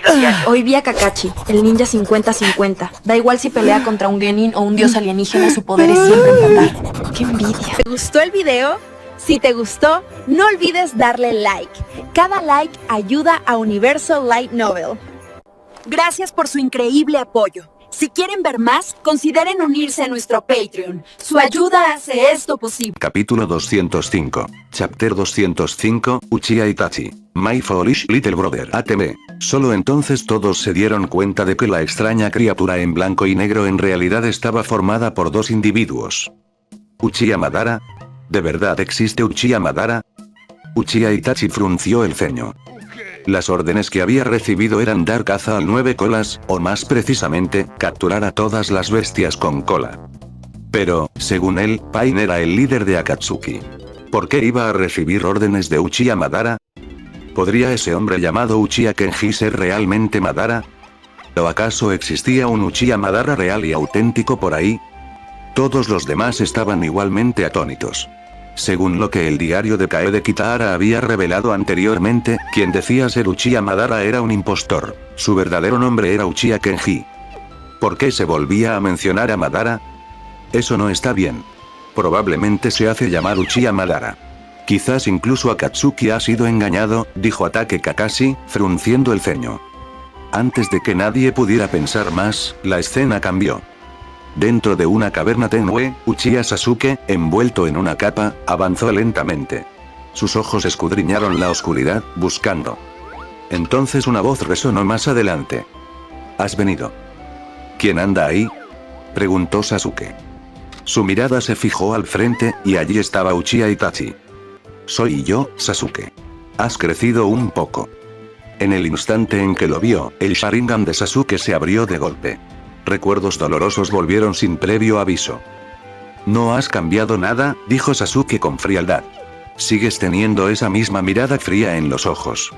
leído diario. Hoy vi a Kakashi, el ninja 50-50. Da igual si pelea contra un genin o un dios alienígena, su poder es siempre empatar. ¡Qué envidia! ¿Te gustó el video? Si te gustó, no olvides darle like. Cada like ayuda a Universo Light Novel. Gracias por su increíble apoyo. Si quieren ver más, consideren unirse a nuestro Patreon. Su ayuda hace esto posible. Capítulo 205. Chapter 205, Uchiha Itachi. My Foolish Little Brother ATM. Solo entonces todos se dieron cuenta de que la extraña criatura en blanco y negro en realidad estaba formada por dos individuos. ¿Uchiha Madara? ¿De verdad existe Uchiha Madara? Uchiha Itachi frunció el ceño. Las órdenes que había recibido eran dar caza al 9 colas, o más precisamente, capturar a todas las bestias con cola. Pero, según él, Pain era el líder de Akatsuki. ¿Por qué iba a recibir órdenes de Uchiha Madara? ¿Podría ese hombre llamado Uchiha Kenji ser realmente Madara? ¿O acaso existía un Uchiha Madara real y auténtico por ahí? Todos los demás estaban igualmente atónitos. Según lo que el diario de Kaede Kitahara había revelado anteriormente, quien decía ser Uchiha Madara era un impostor. Su verdadero nombre era Uchiha Kenji. ¿Por qué se volvía a mencionar a Madara? Eso no está bien. Probablemente se hace llamar Uchiha Madara. Quizás incluso Akatsuki ha sido engañado, dijo Ataque Kakashi, frunciendo el ceño. Antes de que nadie pudiera pensar más, la escena cambió. Dentro de una caverna tenue, Uchiha Sasuke, envuelto en una capa, avanzó lentamente. Sus ojos escudriñaron la oscuridad, buscando. Entonces una voz resonó más adelante. ¿Has venido? ¿Quién anda ahí?, preguntó Sasuke. Su mirada se fijó al frente, y allí estaba Uchiha Itachi. Soy yo, Sasuke. Has crecido un poco. En el instante en que lo vio, el Sharingan de Sasuke se abrió de golpe. Recuerdos dolorosos volvieron sin previo aviso. No has cambiado nada, dijo Sasuke con frialdad. Sigues teniendo esa misma mirada fría en los ojos.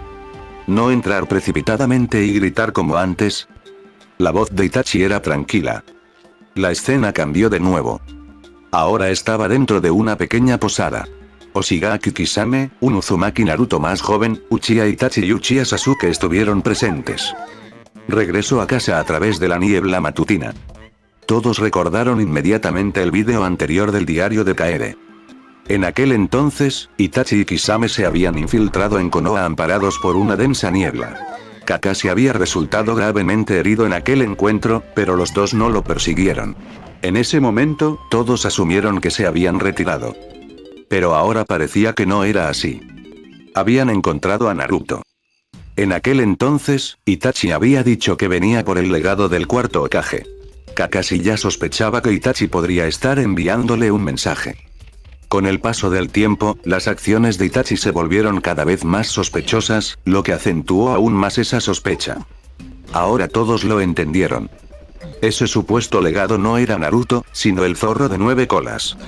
No entrar precipitadamente y gritar como antes. La voz de Itachi era tranquila. La escena cambió de nuevo. Ahora estaba dentro de una pequeña posada. Oshigaki Kisame, un Uzumaki Naruto más joven, Uchiha Itachi y Uchiha Sasuke estuvieron presentes. Regresó a casa a través de la niebla matutina. Todos recordaron inmediatamente el vídeo anterior del diario de Kaede. En aquel entonces, Itachi y Kisame se habían infiltrado en Konoha amparados por una densa niebla. Kakashi había resultado gravemente herido en aquel encuentro, pero los dos no lo persiguieron. En ese momento, todos asumieron que se habían retirado. Pero ahora parecía que no era así. Habían encontrado a Naruto. En aquel entonces, Itachi había dicho que venía por el legado del cuarto Hokage. Kakashi ya sospechaba que Itachi podría estar enviándole un mensaje. Con el paso del tiempo, las acciones de Itachi se volvieron cada vez más sospechosas, lo que acentuó aún más esa sospecha. Ahora todos lo entendieron. Ese supuesto legado no era Naruto, sino el zorro de 9 colas.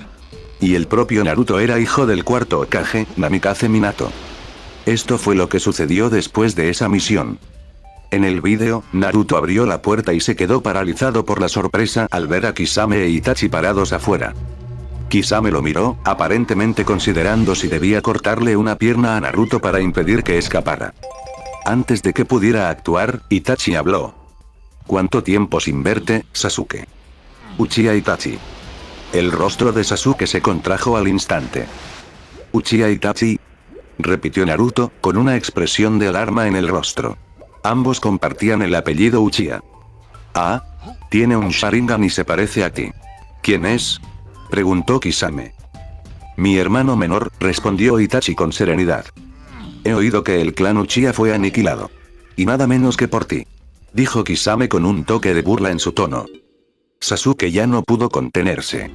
Y el propio Naruto era hijo del cuarto Hokage, Namikaze Minato. Esto fue lo que sucedió después de esa misión. En el vídeo, Naruto abrió la puerta y se quedó paralizado por la sorpresa al ver a Kisame e Itachi parados afuera. Kisame lo miró, aparentemente considerando si debía cortarle una pierna a Naruto para impedir que escapara. Antes de que pudiera actuar, Itachi habló. ¿Cuánto tiempo sin verte, Sasuke? Uchiha Itachi. El rostro de Sasuke se contrajo al instante. Uchiha Itachi, repitió Naruto, con una expresión de alarma en el rostro. Ambos compartían el apellido Uchiha. Ah, tiene un Sharingan y se parece a ti. ¿Quién es?, preguntó Kisame. Mi hermano menor, respondió Itachi con serenidad. He oído que el clan Uchiha fue aniquilado. Y nada menos que por ti, dijo Kisame con un toque de burla en su tono. Sasuke ya no pudo contenerse.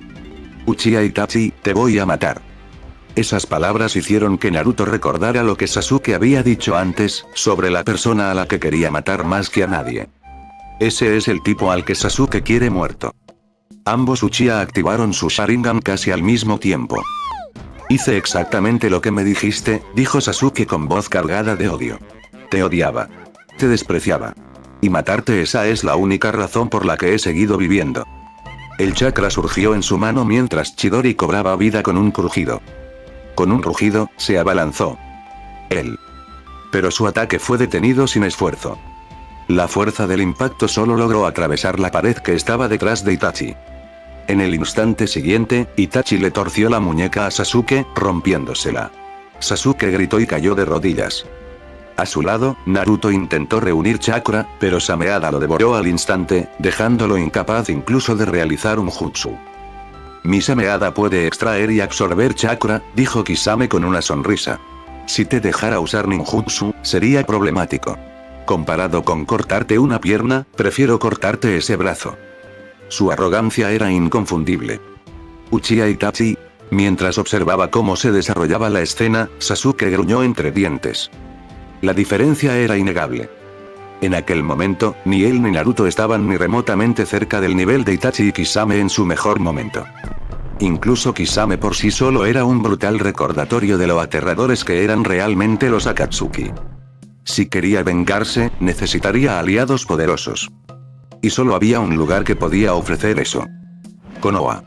Uchiha Itachi, te voy a matar. Esas palabras hicieron que Naruto recordara lo que Sasuke había dicho antes, sobre la persona a la que quería matar más que a nadie. Ese es el tipo al que Sasuke quiere muerto. Ambos Uchiha activaron su Sharingan casi al mismo tiempo. Hice exactamente lo que me dijiste, dijo Sasuke con voz cargada de odio. Te odiaba. Te despreciaba. Y matarte, esa es la única razón por la que he seguido viviendo. El chakra surgió en su mano mientras Chidori cobraba vida con un crujido. Con un rugido, se abalanzó él. Pero su ataque fue detenido sin esfuerzo. La fuerza del impacto solo logró atravesar la pared que estaba detrás de Itachi. En el instante siguiente, Itachi le torció la muñeca a Sasuke, rompiéndosela. Sasuke gritó y cayó de rodillas. A su lado, Naruto intentó reunir chakra, pero Sameada lo devoró al instante, dejándolo incapaz incluso de realizar un jutsu. Mi Sameada puede extraer y absorber chakra, dijo Kisame con una sonrisa. Si te dejara usar ninjutsu, sería problemático. Comparado con cortarte una pierna, prefiero cortarte ese brazo. Su arrogancia era inconfundible. Uchiha Itachi. Mientras observaba cómo se desarrollaba la escena, Sasuke gruñó entre dientes. La diferencia era innegable. En aquel momento, ni él ni Naruto estaban ni remotamente cerca del nivel de Itachi y Kisame en su mejor momento. Incluso Kisame por sí solo era un brutal recordatorio de lo aterradores que eran realmente los Akatsuki. Si quería vengarse, necesitaría aliados poderosos. Y solo había un lugar que podía ofrecer eso. Konoha.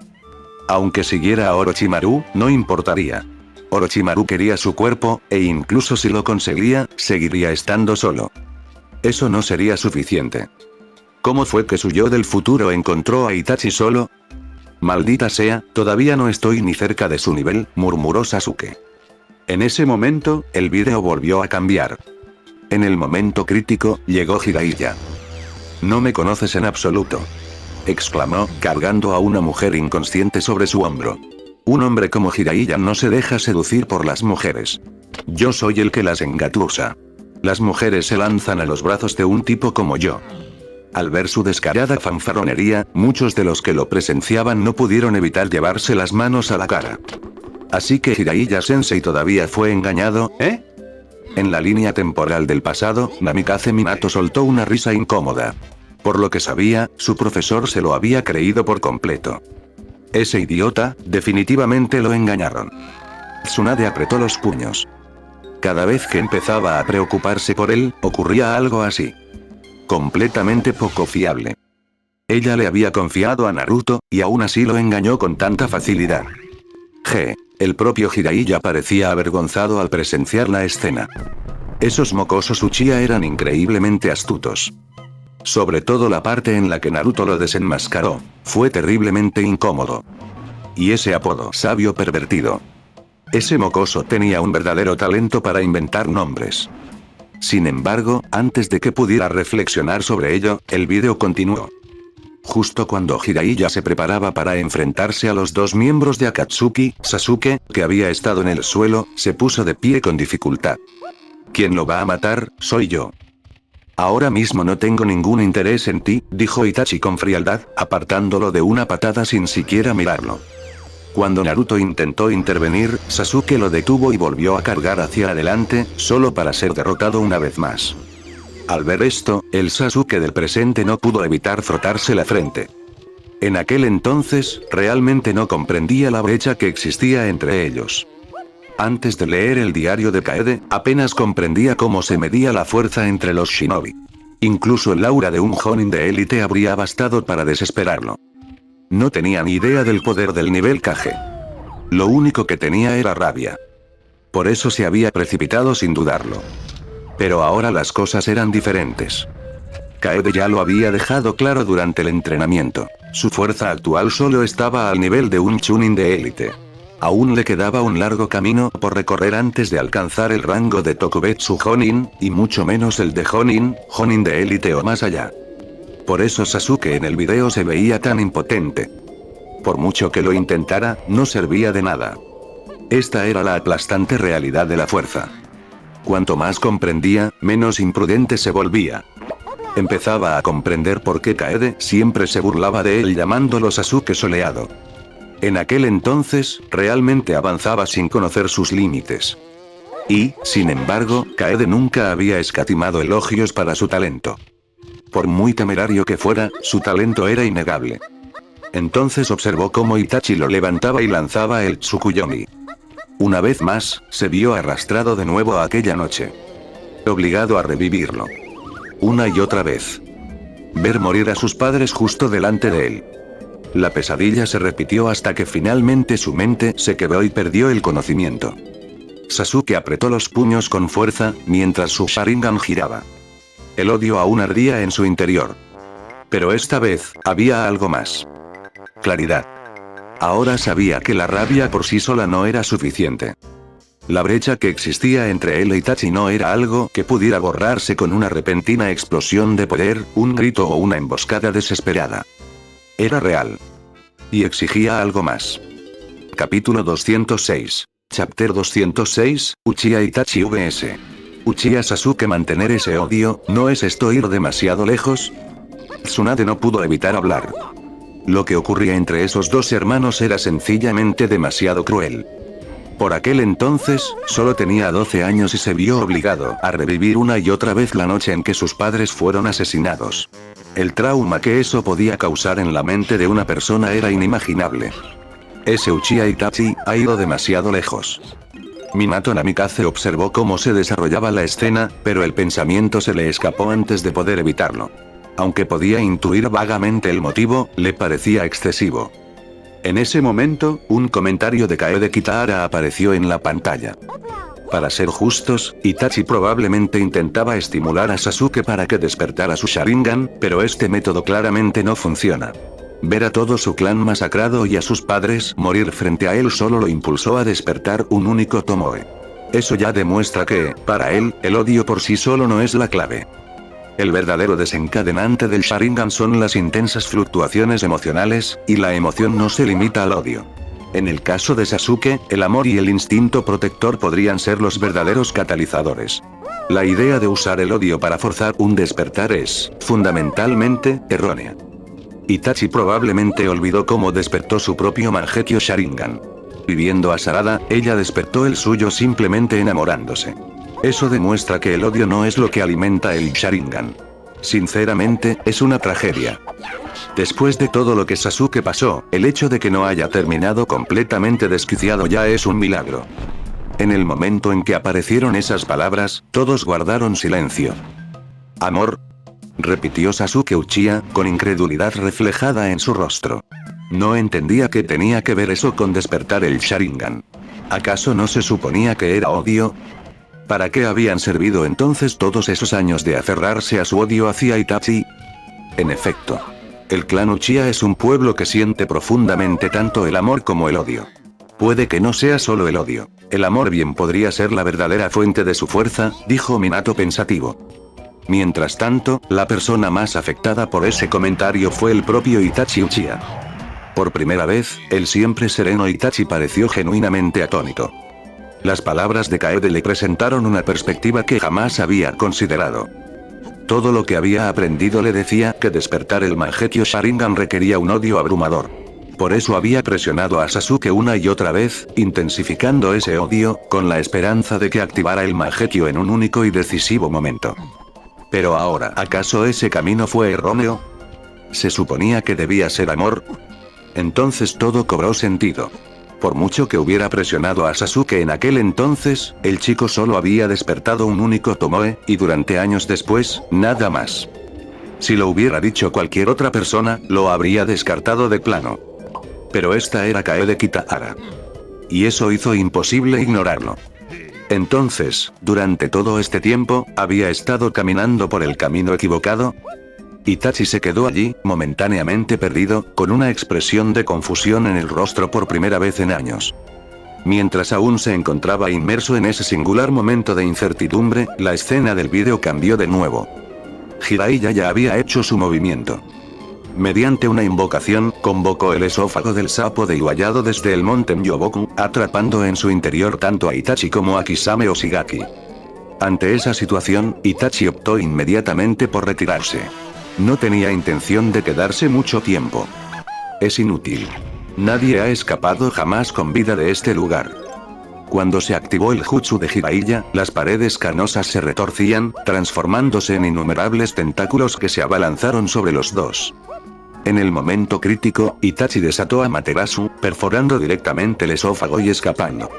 Aunque siguiera a Orochimaru, no importaría. Orochimaru quería su cuerpo, e incluso si lo conseguía, seguiría estando solo. Eso no sería suficiente. ¿Cómo fue que su yo del futuro encontró a Itachi solo? Maldita sea, todavía no estoy ni cerca de su nivel, murmuró Sasuke. En ese momento, el vídeo volvió a cambiar. En el momento crítico, llegó Jiraiya. No me conoces en absoluto, exclamó, cargando a una mujer inconsciente sobre su hombro. Un hombre como Jiraiya no se deja seducir por las mujeres. Yo soy el que las engatusa. Las mujeres se lanzan a los brazos de un tipo como yo. Al ver su descarada fanfarronería, muchos de los que lo presenciaban no pudieron evitar llevarse las manos a la cara. Así que Jiraiya Sensei todavía fue engañado, ¿eh? En la línea temporal del pasado, Namikaze Minato soltó una risa incómoda. Por lo que sabía, su profesor se lo había creído por completo. Ese idiota, definitivamente lo engañaron. Tsunade apretó los puños. Cada vez que empezaba a preocuparse por él, ocurría algo así. Completamente poco fiable. Ella le había confiado a Naruto, y aún así lo engañó con tanta facilidad. El propio Jiraiya parecía avergonzado al presenciar la escena. Esos mocosos Uchiha eran increíblemente astutos. Sobre todo la parte en la que Naruto lo desenmascaró, fue terriblemente incómodo. Y ese apodo, sabio pervertido. Ese mocoso tenía un verdadero talento para inventar nombres. Sin embargo, antes de que pudiera reflexionar sobre ello, el vídeo continuó. Justo cuando Jiraiya se preparaba para enfrentarse a los dos miembros de Akatsuki, Sasuke, que había estado en el suelo, se puso de pie con dificultad. ¿Quién lo va a matar? Soy yo. Ahora mismo no tengo ningún interés en ti, dijo Itachi con frialdad, apartándolo de una patada sin siquiera mirarlo. Cuando Naruto intentó intervenir, Sasuke lo detuvo y volvió a cargar hacia adelante, solo para ser derrotado una vez más. Al ver esto, el Sasuke del presente no pudo evitar frotarse la frente. En aquel entonces, realmente no comprendía la brecha que existía entre ellos. Antes de leer el diario de Kaede, apenas comprendía cómo se medía la fuerza entre los shinobi. Incluso el aura de un Jonin de élite habría bastado para desesperarlo. No tenía ni idea del poder del nivel Kage. Lo único que tenía era rabia. Por eso se había precipitado sin dudarlo. Pero ahora las cosas eran diferentes. Kaede ya lo había dejado claro durante el entrenamiento. Su fuerza actual solo estaba al nivel de un Chunin de élite. Aún le quedaba un largo camino por recorrer antes de alcanzar el rango de Tokubetsu Jonin, y mucho menos el de Jonin de élite o más allá. Por eso Sasuke en el video se veía tan impotente. Por mucho que lo intentara, no servía de nada. Esta era la aplastante realidad de la fuerza. Cuanto más comprendía, menos imprudente se volvía. Empezaba a comprender por qué Kaede siempre se burlaba de él llamándolo Sasuke soleado. En aquel entonces, realmente avanzaba sin conocer sus límites. Y, sin embargo, Kaede nunca había escatimado elogios para su talento. Por muy temerario que fuera, su talento era innegable. Entonces observó cómo Itachi lo levantaba y lanzaba el Tsukuyomi. Una vez más, se vio arrastrado de nuevo a aquella noche. Obligado a revivirlo. Una y otra vez. Ver morir a sus padres justo delante de él. La pesadilla se repitió hasta que finalmente su mente se quebró y perdió el conocimiento. Sasuke apretó los puños con fuerza, mientras su Sharingan giraba. el odio aún ardía en su interior. Pero esta vez, había algo más. Claridad. Ahora sabía que la rabia por sí sola no era suficiente. La brecha que existía entre él e Itachi no era algo que pudiera borrarse con una repentina explosión de poder, un grito o una emboscada desesperada. Era real. Y exigía algo más. Capítulo 206. Chapter 206, Uchiha Itachi vs. Uchiha Sasuke. Mantener ese odio, ¿no es esto ir demasiado lejos? Tsunade no pudo evitar hablar. Lo que ocurría entre esos dos hermanos era sencillamente demasiado cruel. Por aquel entonces, solo tenía 12 años y se vio obligado a revivir una y otra vez la noche en que sus padres fueron asesinados. El trauma que eso podía causar en la mente de una persona era inimaginable. Ese Uchiha Itachi ha ido demasiado lejos. Minato Namikaze observó cómo se desarrollaba la escena, pero el pensamiento se le escapó antes de poder evitarlo. Aunque podía intuir vagamente el motivo, le parecía excesivo. En ese momento, un comentario de Kaede Kitahara apareció en la pantalla. Para ser justos, Itachi probablemente intentaba estimular a Sasuke para que despertara su Sharingan, pero este método claramente no funciona. Ver a todo su clan masacrado y a sus padres morir frente a él solo lo impulsó a despertar un único Tomoe. Eso ya demuestra que, para él, el odio por sí solo no es la clave. El verdadero desencadenante del Sharingan son las intensas fluctuaciones emocionales, y la emoción no se limita al odio. En el caso de Sasuke, el amor y el instinto protector podrían ser los verdaderos catalizadores. La idea de usar el odio para forzar un despertar es, fundamentalmente, errónea. Itachi probablemente olvidó cómo despertó su propio Mangekyo Sharingan. Viviendo a Sarada, ella despertó el suyo simplemente enamorándose. Eso demuestra que el odio no es lo que alimenta el Sharingan. Sinceramente, es una tragedia. Después de todo lo que Sasuke pasó, el hecho de que no haya terminado completamente desquiciado ya es un milagro. En el momento en que aparecieron esas palabras, todos guardaron silencio. ¿Amor?, repitió Sasuke Uchiha, con incredulidad reflejada en su rostro. No entendía qué tenía que ver eso con despertar el Sharingan. ¿Acaso no se suponía que era odio? ¿Para qué habían servido entonces todos esos años de aferrarse a su odio hacia Itachi? En efecto, el clan Uchiha es un pueblo que siente profundamente tanto el amor como el odio. Puede que no sea solo el odio. El amor bien podría ser la verdadera fuente de su fuerza, dijo Minato pensativo. Mientras tanto, la persona más afectada por ese comentario fue el propio Itachi Uchiha. Por primera vez, el siempre sereno Itachi pareció genuinamente atónito. Las palabras de Kaede le presentaron una perspectiva que jamás había considerado. Todo lo que había aprendido le decía que despertar el Mangekyo Sharingan requería un odio abrumador. Por eso había presionado a Sasuke una y otra vez, intensificando ese odio, con la esperanza de que activara el Mangekyo en un único y decisivo momento. Pero ahora, ¿acaso ese camino fue erróneo? ¿Se suponía que debía ser amor? Entonces todo cobró sentido. Por mucho que hubiera presionado a Sasuke en aquel entonces, el chico solo había despertado un único Tomoe, y durante años después, nada más. Si lo hubiera dicho cualquier otra persona, lo habría descartado de plano. Pero esta era Kaede Kitahara. Y eso hizo imposible ignorarlo. Entonces, durante todo este tiempo, ¿había estado caminando por el camino equivocado? Itachi se quedó allí, momentáneamente perdido, con una expresión de confusión en el rostro por primera vez en años. Mientras aún se encontraba inmerso en ese singular momento de incertidumbre, la escena del vídeo cambió de nuevo. Jiraiya ya había hecho su movimiento. Mediante una invocación, convocó el esófago del sapo de Iwayado desde el monte Myoboku, atrapando en su interior tanto a Itachi como a Kisame Oshigaki. Ante esa situación, Itachi optó inmediatamente por retirarse. No tenía intención de quedarse mucho tiempo. Es inútil. Nadie ha escapado jamás con vida de este lugar. Cuando se activó el jutsu de Jiraiya, las paredes canosas se retorcían, transformándose en innumerables tentáculos que se abalanzaron sobre los dos. En el momento crítico, Itachi desató a Amaterasu, perforando directamente el esófago y escapando.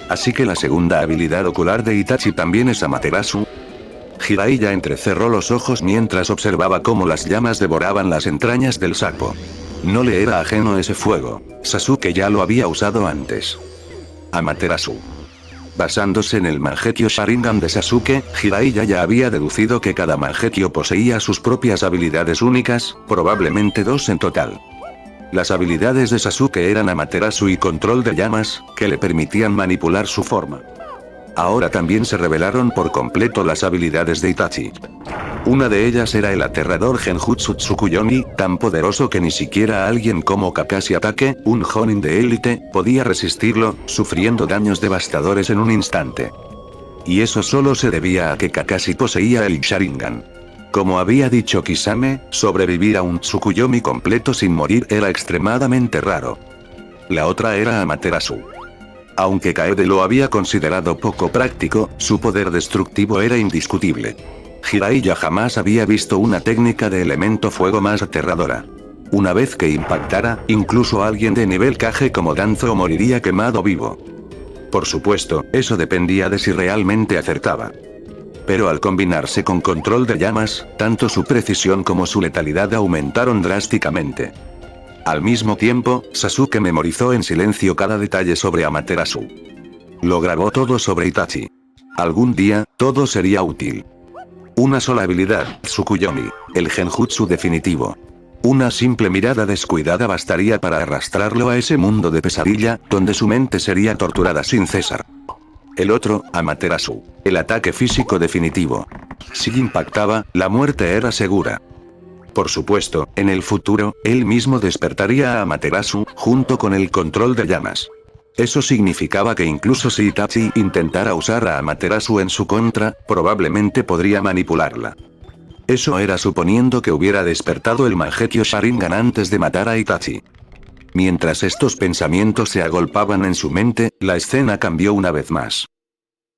Así que la segunda habilidad ocular de Itachi también es Amaterasu. Jiraiya entrecerró los ojos mientras observaba cómo las llamas devoraban las entrañas del sapo. No le era ajeno ese fuego. Sasuke ya lo había usado antes. Amaterasu. Basándose en el Mangekyo Sharingan de Sasuke, Jiraiya ya había deducido que cada Mangekyo poseía sus propias habilidades únicas, probablemente 2 en total. Las habilidades de Sasuke eran Amaterasu y control de llamas, que le permitían manipular su forma. Ahora también se revelaron por completo las habilidades de Itachi. Una de ellas era el aterrador Genjutsu Tsukuyomi, tan poderoso que ni siquiera alguien como Kakashi Atake, un Jonin de élite, podía resistirlo, sufriendo daños devastadores en un instante. Y eso solo se debía a que Kakashi poseía el Sharingan. Como había dicho Kisame, sobrevivir a un Tsukuyomi completo sin morir era extremadamente raro. La otra era Amaterasu. Aunque Kaede lo había considerado poco práctico, su poder destructivo era indiscutible. Jiraiya jamás había visto una técnica de elemento fuego más aterradora. Una vez que impactara, incluso alguien de nivel Kage como Danzo moriría quemado vivo. Por supuesto, eso dependía de si realmente acertaba. Pero al combinarse con control de llamas, tanto su precisión como su letalidad aumentaron drásticamente. Al mismo tiempo, Sasuke memorizó en silencio cada detalle sobre Amaterasu. Lo grabó todo sobre Itachi. Algún día, todo sería útil. Una sola habilidad, Tsukuyomi, el genjutsu definitivo. Una simple mirada descuidada bastaría para arrastrarlo a ese mundo de pesadilla, donde su mente sería torturada sin cesar. El otro, Amaterasu, el ataque físico definitivo. Si impactaba, la muerte era segura. Por supuesto, en el futuro, él mismo despertaría a Amaterasu, junto con el control de llamas. Eso significaba que incluso si Itachi intentara usar a Amaterasu en su contra, probablemente podría manipularla. Eso era suponiendo que hubiera despertado el Mangekyo Sharingan antes de matar a Itachi. Mientras estos pensamientos se agolpaban en su mente, la escena cambió una vez más.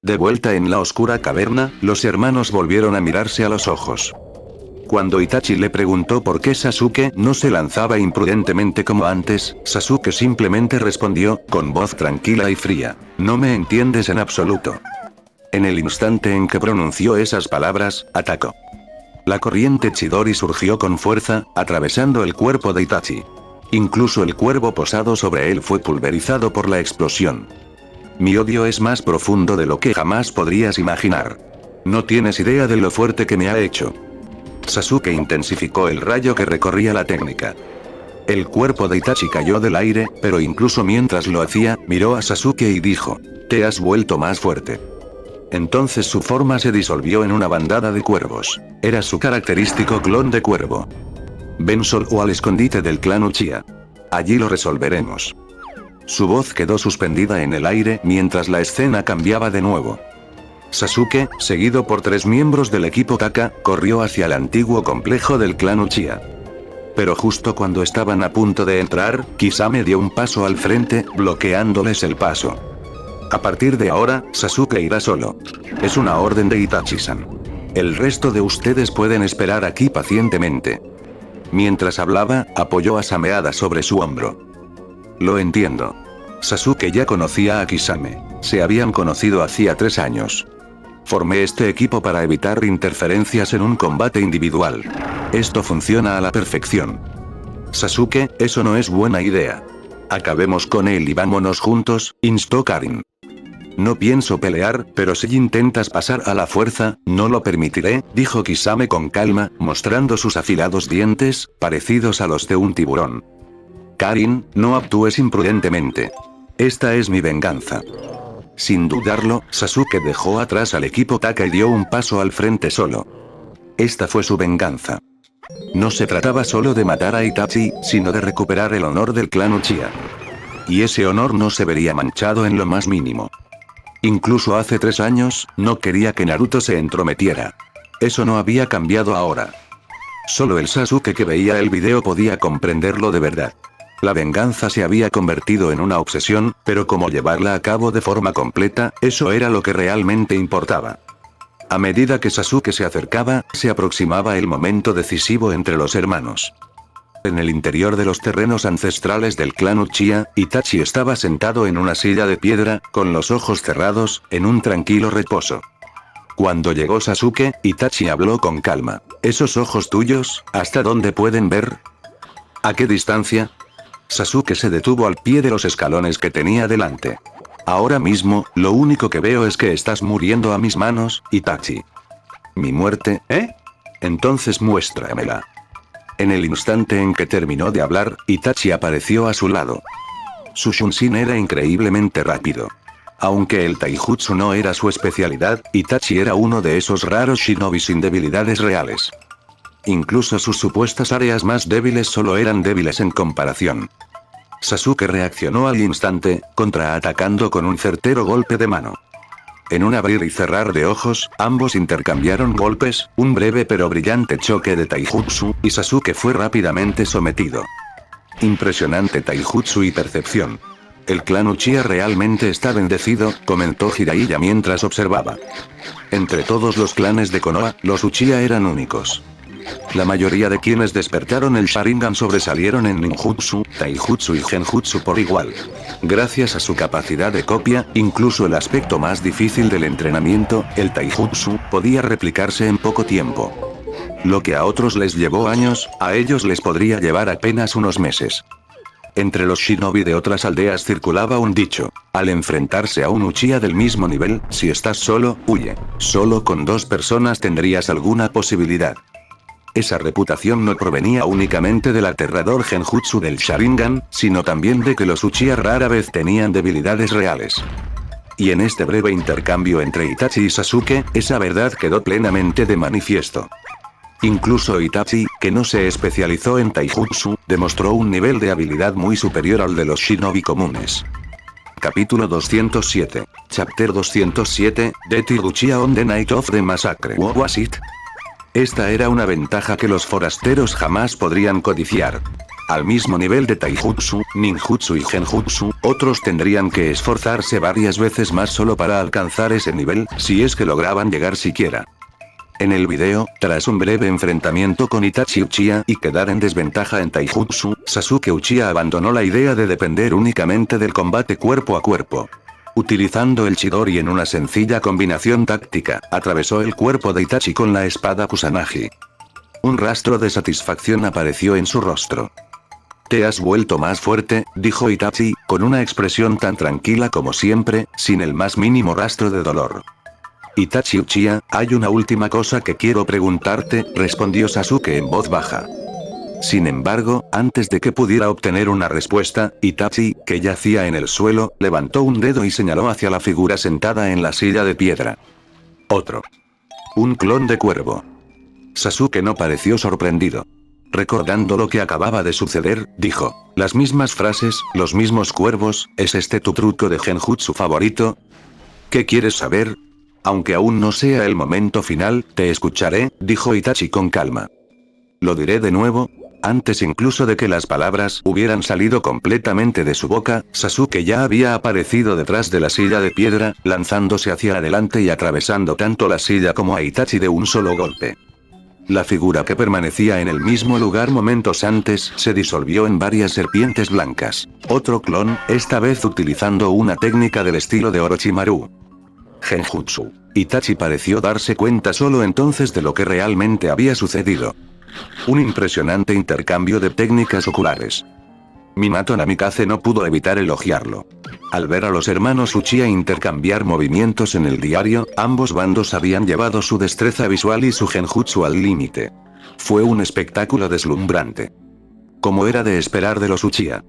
De vuelta en la oscura caverna, los hermanos volvieron a mirarse a los ojos. Cuando Itachi le preguntó por qué Sasuke no se lanzaba imprudentemente como antes, Sasuke simplemente respondió, con voz tranquila y fría: "No me entiendes en absoluto". En el instante en que pronunció esas palabras, atacó. La corriente Chidori surgió con fuerza, atravesando el cuerpo de Itachi. Incluso el cuervo posado sobre él fue pulverizado por la explosión. Mi odio es más profundo de lo que jamás podrías imaginar. No tienes idea de lo fuerte que me ha hecho. Sasuke intensificó el rayo que recorría la técnica. El cuerpo de Itachi cayó del aire, pero incluso mientras lo hacía, miró a Sasuke y dijo: "Te has vuelto más fuerte". Entonces su forma se disolvió en una bandada de cuervos. Era su característico clon de cuervo. Ven solo al escondite del clan Uchiha. Allí lo resolveremos. Su voz quedó suspendida en el aire mientras la escena cambiaba de nuevo. Sasuke, seguido por 3 miembros del equipo Kaka, corrió hacia el antiguo complejo del clan Uchiha. Pero justo cuando estaban a punto de entrar, Kisame dio un paso al frente, bloqueándoles el paso. A partir de ahora, Sasuke irá solo. Es una orden de Itachi-san. El resto de ustedes pueden esperar aquí pacientemente. Mientras hablaba, apoyó a Sameada sobre su hombro. Lo entiendo. Sasuke ya conocía a Kisame. Se habían conocido hacía 3 años. Formé este equipo para evitar interferencias en un combate individual. Esto funciona a la perfección. Sasuke, eso no es buena idea. Acabemos con él y vámonos juntos, instó Karin. No pienso pelear, pero si intentas pasar a la fuerza, no lo permitiré, dijo Kisame con calma, mostrando sus afilados dientes, parecidos a los de un tiburón. Karin, no actúes imprudentemente. Esta es mi venganza. Sin dudarlo, Sasuke dejó atrás al equipo Kaka y dio un paso al frente solo. Esta fue su venganza. No se trataba solo de matar a Itachi, sino de recuperar el honor del clan Uchiha. Y ese honor no se vería manchado en lo más mínimo. Incluso hace 3 años, no quería que Naruto se entrometiera. Eso no había cambiado ahora. Solo el Sasuke que veía el video podía comprenderlo de verdad. La venganza se había convertido en una obsesión, pero cómo llevarla a cabo de forma completa, eso era lo que realmente importaba. A medida que Sasuke se acercaba, se aproximaba el momento decisivo entre los hermanos. En el interior de los terrenos ancestrales del clan Uchiha, Itachi estaba sentado en una silla de piedra, con los ojos cerrados, en un tranquilo reposo. Cuando llegó Sasuke, Itachi habló con calma. ¿Esos ojos tuyos, hasta dónde pueden ver? ¿A qué distancia? Sasuke se detuvo al pie de los escalones que tenía delante. Ahora mismo, lo único que veo es que estás muriendo a mis manos, Itachi. ¿Mi muerte, eh? Entonces muéstramela. En el instante en que terminó de hablar, Itachi apareció a su lado. Su Shunshin era increíblemente rápido. Aunque el taijutsu no era su especialidad, Itachi era uno de esos raros shinobi sin debilidades reales. Incluso sus supuestas áreas más débiles solo eran débiles en comparación. Sasuke reaccionó al instante, contraatacando con un certero golpe de mano. En un abrir y cerrar de ojos, ambos intercambiaron golpes, un breve pero brillante choque de taijutsu, y Sasuke fue rápidamente sometido. Impresionante taijutsu y percepción. El clan Uchiha realmente está bendecido, comentó Jiraiya mientras observaba. Entre todos los clanes de Konoha, los Uchiha eran únicos. La mayoría de quienes despertaron el Sharingan sobresalieron en ninjutsu, taijutsu y genjutsu por igual. Gracias a su capacidad de copia, incluso el aspecto más difícil del entrenamiento, el taijutsu, podía replicarse en poco tiempo. Lo que a otros les llevó años, a ellos les podría llevar apenas unos meses. Entre los shinobi de otras aldeas circulaba un dicho: al enfrentarse a un Uchiha del mismo nivel, si estás solo, huye. Solo con 2 personas tendrías alguna posibilidad. Esa reputación no provenía únicamente del aterrador genjutsu del Sharingan, sino también de que los Uchiha rara vez tenían debilidades reales. Y en este breve intercambio entre Itachi y Sasuke, esa verdad quedó plenamente de manifiesto. Incluso Itachi, que no se especializó en taijutsu, demostró un nivel de habilidad muy superior al de los shinobi comunes. Capítulo 207. Chapter 207, Death Uchiha on the Night of the Massacre. What was it? Esta era una ventaja que los forasteros jamás podrían codiciar. Al mismo nivel de taijutsu, ninjutsu y genjutsu, otros tendrían que esforzarse varias veces más solo para alcanzar ese nivel, si es que lograban llegar siquiera. En el video, tras un breve enfrentamiento con Itachi Uchiha y quedar en desventaja en taijutsu, Sasuke Uchiha abandonó la idea de depender únicamente del combate cuerpo a cuerpo. Utilizando el Chidori en una sencilla combinación táctica, atravesó el cuerpo de Itachi con la espada Kusanagi. Un rastro de satisfacción apareció en su rostro. «Te has vuelto más fuerte», dijo Itachi, con una expresión tan tranquila como siempre, sin el más mínimo rastro de dolor. «Itachi Uchiha, hay una última cosa que quiero preguntarte», respondió Sasuke en voz baja. Sin embargo, antes de que pudiera obtener una respuesta, Itachi, que yacía en el suelo, levantó un dedo y señaló hacia la figura sentada en la silla de piedra. Otro. Un clon de cuervo. Sasuke no pareció sorprendido. Recordando lo que acababa de suceder, dijo: «Las mismas frases, los mismos cuervos, ¿es este tu truco de genjutsu favorito? ¿Qué quieres saber? Aunque aún no sea el momento final, te escucharé», dijo Itachi con calma. «Lo diré de nuevo». Antes incluso de que las palabras hubieran salido completamente de su boca, Sasuke ya había aparecido detrás de la silla de piedra, lanzándose hacia adelante y atravesando tanto la silla como a Itachi de un solo golpe. La figura que permanecía en el mismo lugar momentos antes se disolvió en varias serpientes blancas. Otro clon, esta vez utilizando una técnica del estilo de Orochimaru. Genjutsu. Itachi pareció darse cuenta solo entonces de lo que realmente había sucedido. Un impresionante intercambio de técnicas oculares. Minato Namikaze no pudo evitar elogiarlo. Al ver a los hermanos Uchiha intercambiar movimientos en el diario, ambos bandos habían llevado su destreza visual y su genjutsu al límite. Fue un espectáculo deslumbrante. Como era de esperar de los Uchiha.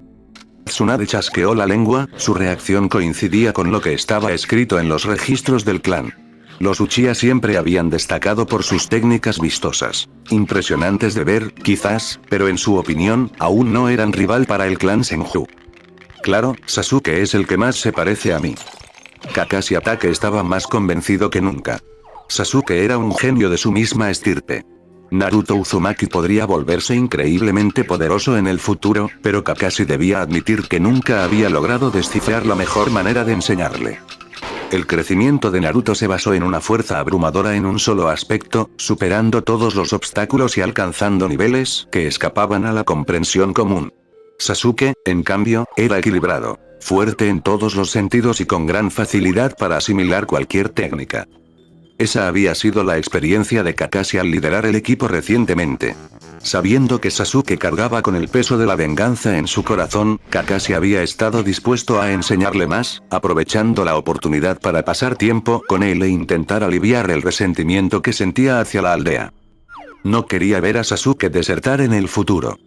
Tsunade chasqueó la lengua, su reacción coincidía con lo que estaba escrito en los registros del clan. Los Uchiha siempre habían destacado por sus técnicas vistosas. Impresionantes de ver, quizás, pero en su opinión, aún no eran rival para el clan Senju. Claro, Sasuke es el que más se parece a mí. Kakashi Hatake estaba más convencido que nunca. Sasuke era un genio de su misma estirpe. Naruto Uzumaki podría volverse increíblemente poderoso en el futuro, pero Kakashi debía admitir que nunca había logrado descifrar la mejor manera de enseñarle. El crecimiento de Naruto se basó en una fuerza abrumadora en un solo aspecto, superando todos los obstáculos y alcanzando niveles que escapaban a la comprensión común. Sasuke, en cambio, era equilibrado, fuerte en todos los sentidos y con gran facilidad para asimilar cualquier técnica. Esa había sido la experiencia de Kakashi al liderar el equipo recientemente. Sabiendo que Sasuke cargaba con el peso de la venganza en su corazón, Kakashi había estado dispuesto a enseñarle más, aprovechando la oportunidad para pasar tiempo con él e intentar aliviar el resentimiento que sentía hacia la aldea. No quería ver a Sasuke desertar en el futuro.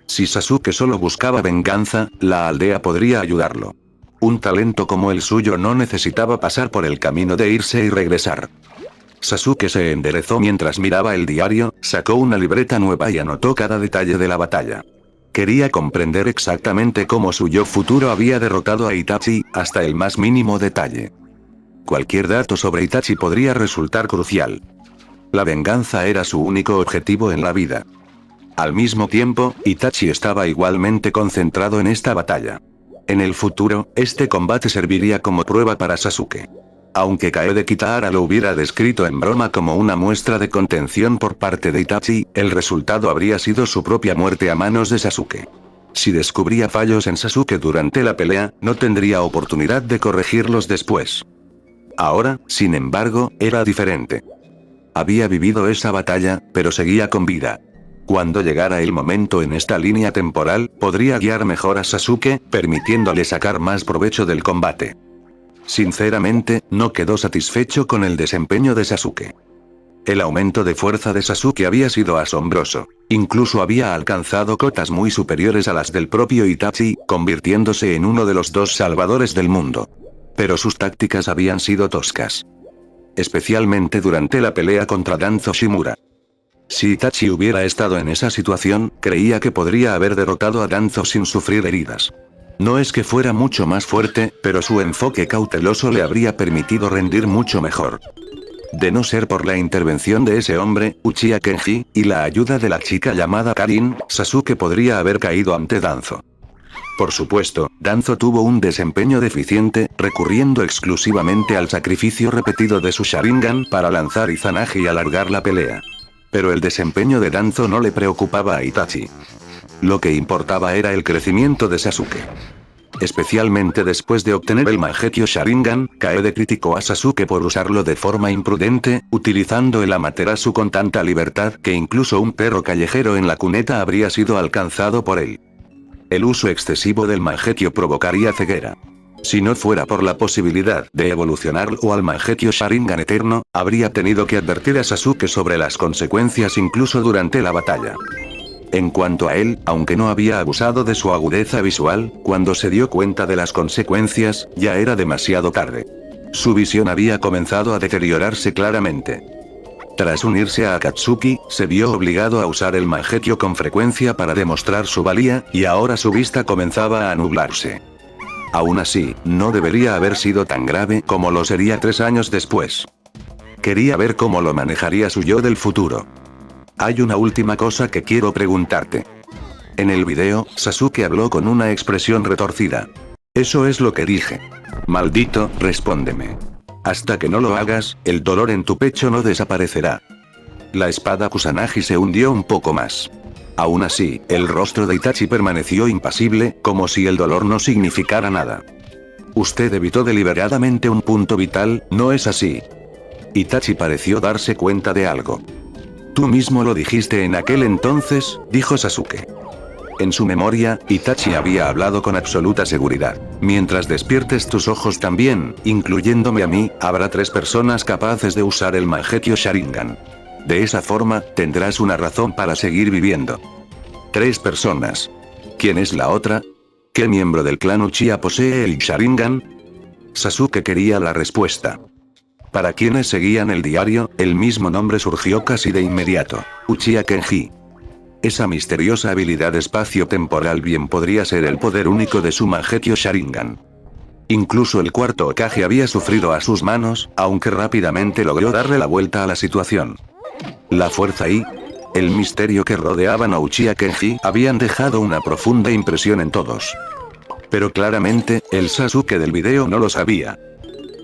Si Sasuke solo buscaba venganza, la aldea podría ayudarlo. Un talento como el suyo no necesitaba pasar por el camino de irse y regresar. Sasuke se enderezó mientras miraba el diario, sacó una libreta nueva y anotó cada detalle de la batalla. Quería comprender exactamente cómo su yo futuro había derrotado a Itachi, hasta el más mínimo detalle. Cualquier dato sobre Itachi podría resultar crucial. La venganza era su único objetivo en la vida. Al mismo tiempo, Itachi estaba igualmente concentrado en esta batalla. En el futuro, este combate serviría como prueba para Sasuke. Aunque Kaede Kitahara lo hubiera descrito en broma como una muestra de contención por parte de Itachi, el resultado habría sido su propia muerte a manos de Sasuke. Si descubría fallos en Sasuke durante la pelea, no tendría oportunidad de corregirlos después. Ahora, sin embargo, era diferente. Había vivido esa batalla, pero seguía con vida. Cuando llegara el momento en esta línea temporal, podría guiar mejor a Sasuke, permitiéndole sacar más provecho del combate. Sinceramente, no quedó satisfecho con el desempeño de Sasuke. El aumento de fuerza de Sasuke había sido asombroso. Incluso había alcanzado cotas muy superiores a las del propio Itachi, convirtiéndose en uno de los dos salvadores del mundo. Pero sus tácticas habían sido toscas. Especialmente durante la pelea contra Danzo Shimura. Si Itachi hubiera estado en esa situación, creía que podría haber derrotado a Danzo sin sufrir heridas. No es que fuera mucho más fuerte, pero su enfoque cauteloso le habría permitido rendir mucho mejor. De no ser por la intervención de ese hombre, Uchiha Kenji, y la ayuda de la chica llamada Karin, Sasuke podría haber caído ante Danzo. Por supuesto, Danzo tuvo un desempeño deficiente, recurriendo exclusivamente al sacrificio repetido de su Sharingan para lanzar Izanagi y alargar la pelea. Pero el desempeño de Danzo no le preocupaba a Itachi. Lo que importaba era el crecimiento de Sasuke. Especialmente después de obtener el Mangekyō Sharingan, Kaede criticó a Sasuke por usarlo de forma imprudente, utilizando el Amaterasu con tanta libertad que incluso un perro callejero en la cuneta habría sido alcanzado por él. El uso excesivo del Mangekyō provocaría ceguera. Si no fuera por la posibilidad de evolucionarlo al Mangekyō Sharingan eterno, habría tenido que advertir a Sasuke sobre las consecuencias incluso durante la batalla. En cuanto a él, aunque no había abusado de su agudeza visual, cuando se dio cuenta de las consecuencias, ya era demasiado tarde. Su visión había comenzado a deteriorarse claramente. Tras unirse a Akatsuki, se vio obligado a usar el Mangekyō con frecuencia para demostrar su valía, y ahora su vista comenzaba a nublarse. Aún así, no debería haber sido tan grave como lo sería 3 años después. Quería ver cómo lo manejaría su yo del futuro. Hay una última cosa que quiero preguntarte. En el video, Sasuke habló con una expresión retorcida. Eso es lo que dije. Maldito, respóndeme. Hasta que no lo hagas, el dolor en tu pecho no desaparecerá. La espada Kusanagi se hundió un poco más. Aún así, el rostro de Itachi permaneció impasible, como si el dolor no significara nada. Usted evitó deliberadamente un punto vital, ¿no es así? Itachi pareció darse cuenta de algo. Tú mismo lo dijiste en aquel entonces, dijo Sasuke. En su memoria, Itachi había hablado con absoluta seguridad. Mientras despiertes tus ojos también, incluyéndome a mí, habrá 3 personas capaces de usar el Mangekyō Sharingan. De esa forma, tendrás una razón para seguir viviendo. 3 personas. ¿Quién es la otra? ¿Qué miembro del clan Uchiha posee el Sharingan? Sasuke quería la respuesta. Para quienes seguían el diario, el mismo nombre surgió casi de inmediato. Uchiha Kenji. Esa misteriosa habilidad espacio-temporal bien podría ser el poder único de su Mangekyō Sharingan. Incluso el cuarto Hokage había sufrido a sus manos, aunque rápidamente logró darle la vuelta a la situación. La fuerza y el misterio que rodeaban a Uchiha Kenji habían dejado una profunda impresión en todos. Pero claramente, el Sasuke del video no lo sabía.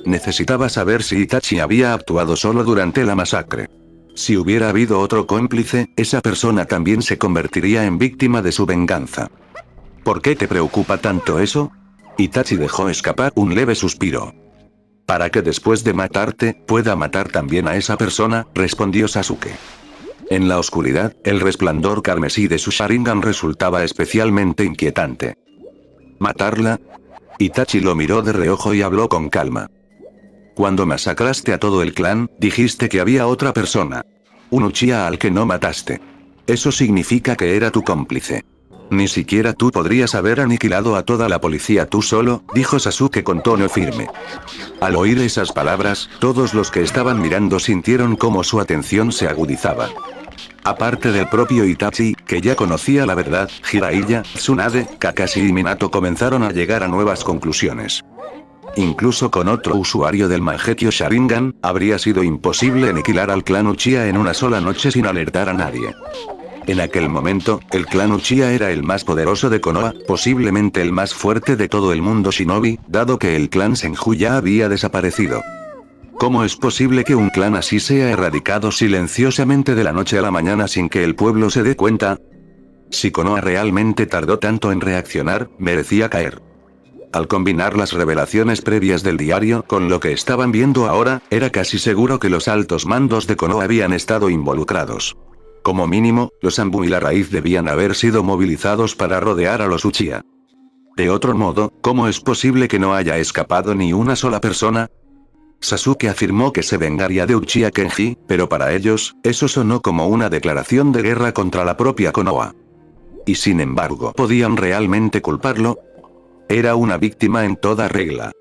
Necesitaba saber si Itachi había actuado solo durante la masacre. Si hubiera habido otro cómplice, esa persona también se convertiría en víctima de su venganza. ¿Por qué te preocupa tanto eso? Itachi dejó escapar un leve suspiro. Para que después de matarte, pueda matar también a esa persona, respondió Sasuke. En la oscuridad, el resplandor carmesí de su Sharingan resultaba especialmente inquietante. ¿Matarla? Itachi lo miró de reojo y habló con calma. Cuando masacraste a todo el clan, dijiste que había otra persona. Un Uchiha al que no mataste. Eso significa que era tu cómplice. Ni siquiera tú podrías haber aniquilado a toda la policía tú solo, dijo Sasuke con tono firme. Al oír esas palabras, todos los que estaban mirando sintieron cómo su atención se agudizaba. Aparte del propio Itachi, que ya conocía la verdad, Jiraiya, Tsunade, Kakashi y Minato comenzaron a llegar a nuevas conclusiones. Incluso con otro usuario del Mangekyo Sharingan, habría sido imposible aniquilar al clan Uchiha en una sola noche sin alertar a nadie. En aquel momento, el clan Uchiha era el más poderoso de Konoha, posiblemente el más fuerte de todo el mundo shinobi, dado que el clan Senju ya había desaparecido. ¿Cómo es posible que un clan así sea erradicado silenciosamente de la noche a la mañana sin que el pueblo se dé cuenta? Si Konoha realmente tardó tanto en reaccionar, merecía caer. Al combinar las revelaciones previas del diario con lo que estaban viendo ahora, era casi seguro que los altos mandos de Konoha habían estado involucrados. Como mínimo, los Anbu y la Raíz debían haber sido movilizados para rodear a los Uchiha. De otro modo, ¿cómo es posible que no haya escapado ni una sola persona? Sasuke afirmó que se vengaría de Uchiha Kenji, pero para ellos, eso sonó como una declaración de guerra contra la propia Konoha. Y sin embargo, ¿podían realmente culparlo? Era una víctima en toda regla.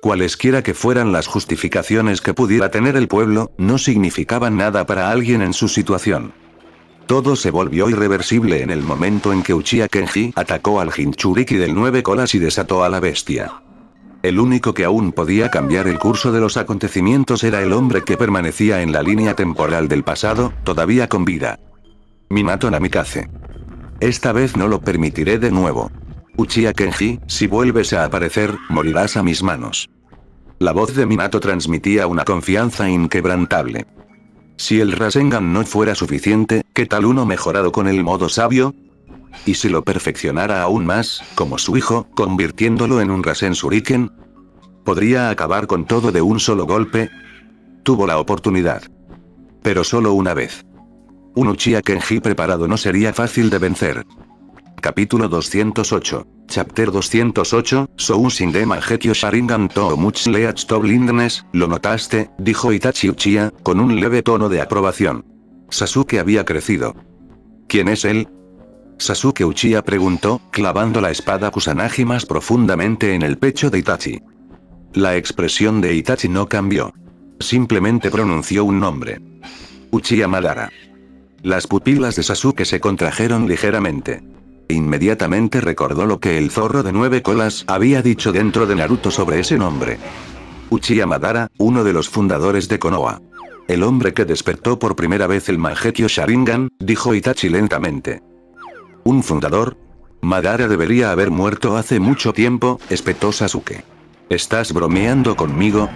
Cualesquiera que fueran las justificaciones que pudiera tener el pueblo, no significaban nada para alguien en su situación. Todo se volvió irreversible en el momento en que Uchiha Kenji atacó al Jinchuriki del 9 colas y desató a la bestia. El único que aún podía cambiar el curso de los acontecimientos era el hombre que permanecía en la línea temporal del pasado, todavía con vida. Minato Namikaze. Esta vez no lo permitiré de nuevo. Uchiha Kenji, si vuelves a aparecer, morirás a mis manos. La voz de Minato transmitía una confianza inquebrantable. Si el Rasengan no fuera suficiente, ¿qué tal uno mejorado con el modo sabio? ¿Y si lo perfeccionara aún más, como su hijo, convirtiéndolo en un Rasen Shuriken? ¿Podría acabar con todo de un solo golpe? Tuvo la oportunidad. Pero solo una vez. Un Uchiha Kenji preparado no sería fácil de vencer. Capítulo 208. Chapter 208, Sousin de Mangekyo Sharingan to much leach to blindness, ¿lo notaste?, dijo Itachi Uchiha, con un leve tono de aprobación. Sasuke había crecido. ¿Quién es él? Sasuke Uchiha preguntó, clavando la espada Kusanagi más profundamente en el pecho de Itachi. La expresión de Itachi no cambió. Simplemente pronunció un nombre. Uchiha Madara. Las pupilas de Sasuke se contrajeron ligeramente. Inmediatamente recordó lo que el zorro de 9 colas había dicho dentro de Naruto sobre ese nombre. Uchiha Madara, uno de los fundadores de Konoha. El hombre que despertó por primera vez el Mangekyo Sharingan, dijo Itachi lentamente. ¿Un fundador? Madara debería haber muerto hace mucho tiempo, espetó Sasuke. ¿Estás bromeando conmigo?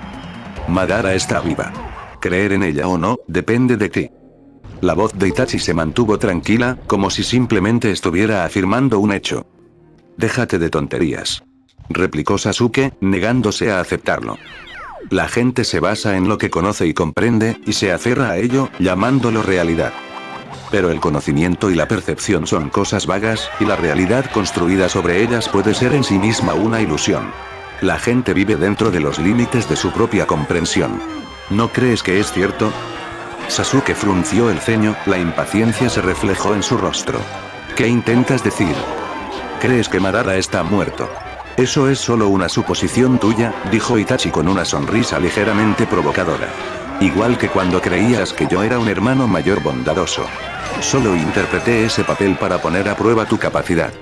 Madara está viva. Creer en ella o no, depende de ti. La voz de Itachi se mantuvo tranquila, como si simplemente estuviera afirmando un hecho. Déjate de tonterías. Replicó Sasuke, negándose a aceptarlo. La gente se basa en lo que conoce y comprende, y se aferra a ello, llamándolo realidad. Pero el conocimiento y la percepción son cosas vagas, y la realidad construida sobre ellas puede ser en sí misma una ilusión. La gente vive dentro de los límites de su propia comprensión. ¿No crees que es cierto? Sasuke frunció el ceño, la impaciencia se reflejó en su rostro. ¿Qué intentas decir? ¿Crees que Madara está muerto? Eso es solo una suposición tuya, dijo Itachi con una sonrisa ligeramente provocadora. Igual que cuando creías que yo era un hermano mayor bondadoso. Solo interpreté ese papel para poner a prueba tu capacidad.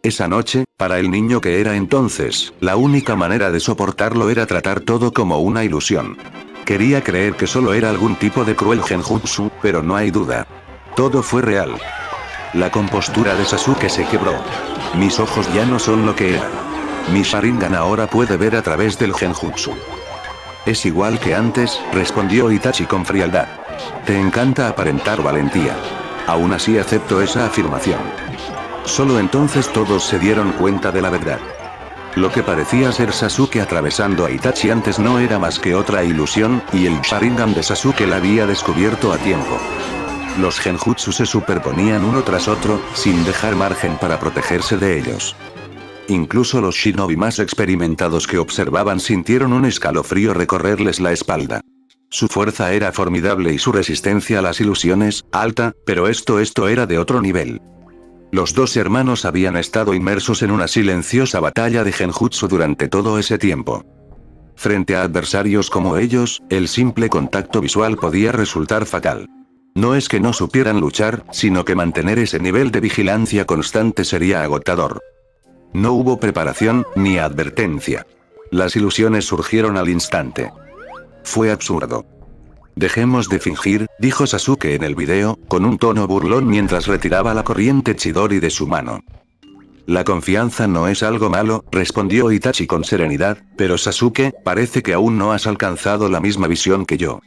Esa noche, para el niño que era entonces, la única manera de soportarlo era tratar todo como una ilusión. Quería creer que solo era algún tipo de cruel genjutsu, pero no hay duda. Todo fue real. La compostura de Sasuke se quebró. Mis ojos ya no son lo que eran. Mi Sharingan ahora puede ver a través del genjutsu. Es igual que antes, respondió Itachi con frialdad. Te encanta aparentar valentía. Aún así acepto esa afirmación. Solo entonces todos se dieron cuenta de la verdad. Lo que parecía ser Sasuke atravesando a Itachi antes no era más que otra ilusión, y el Sharingan de Sasuke la había descubierto a tiempo. Los genjutsu se superponían uno tras otro, sin dejar margen para protegerse de ellos. Incluso los shinobi más experimentados que observaban sintieron un escalofrío recorrerles la espalda. Su fuerza era formidable y su resistencia a las ilusiones, alta, pero esto era de otro nivel. Los dos hermanos habían estado inmersos en una silenciosa batalla de genjutsu durante todo ese tiempo. Frente a adversarios como ellos, el simple contacto visual podía resultar fatal. No es que no supieran luchar, sino que mantener ese nivel de vigilancia constante sería agotador. No hubo preparación, ni advertencia. Las ilusiones surgieron al instante. Fue absurdo. Dejemos de fingir, dijo Sasuke en el video, con un tono burlón mientras retiraba la corriente Chidori de su mano. La confianza no es algo malo, respondió Itachi con serenidad, pero Sasuke, parece que aún no has alcanzado la misma visión que yo.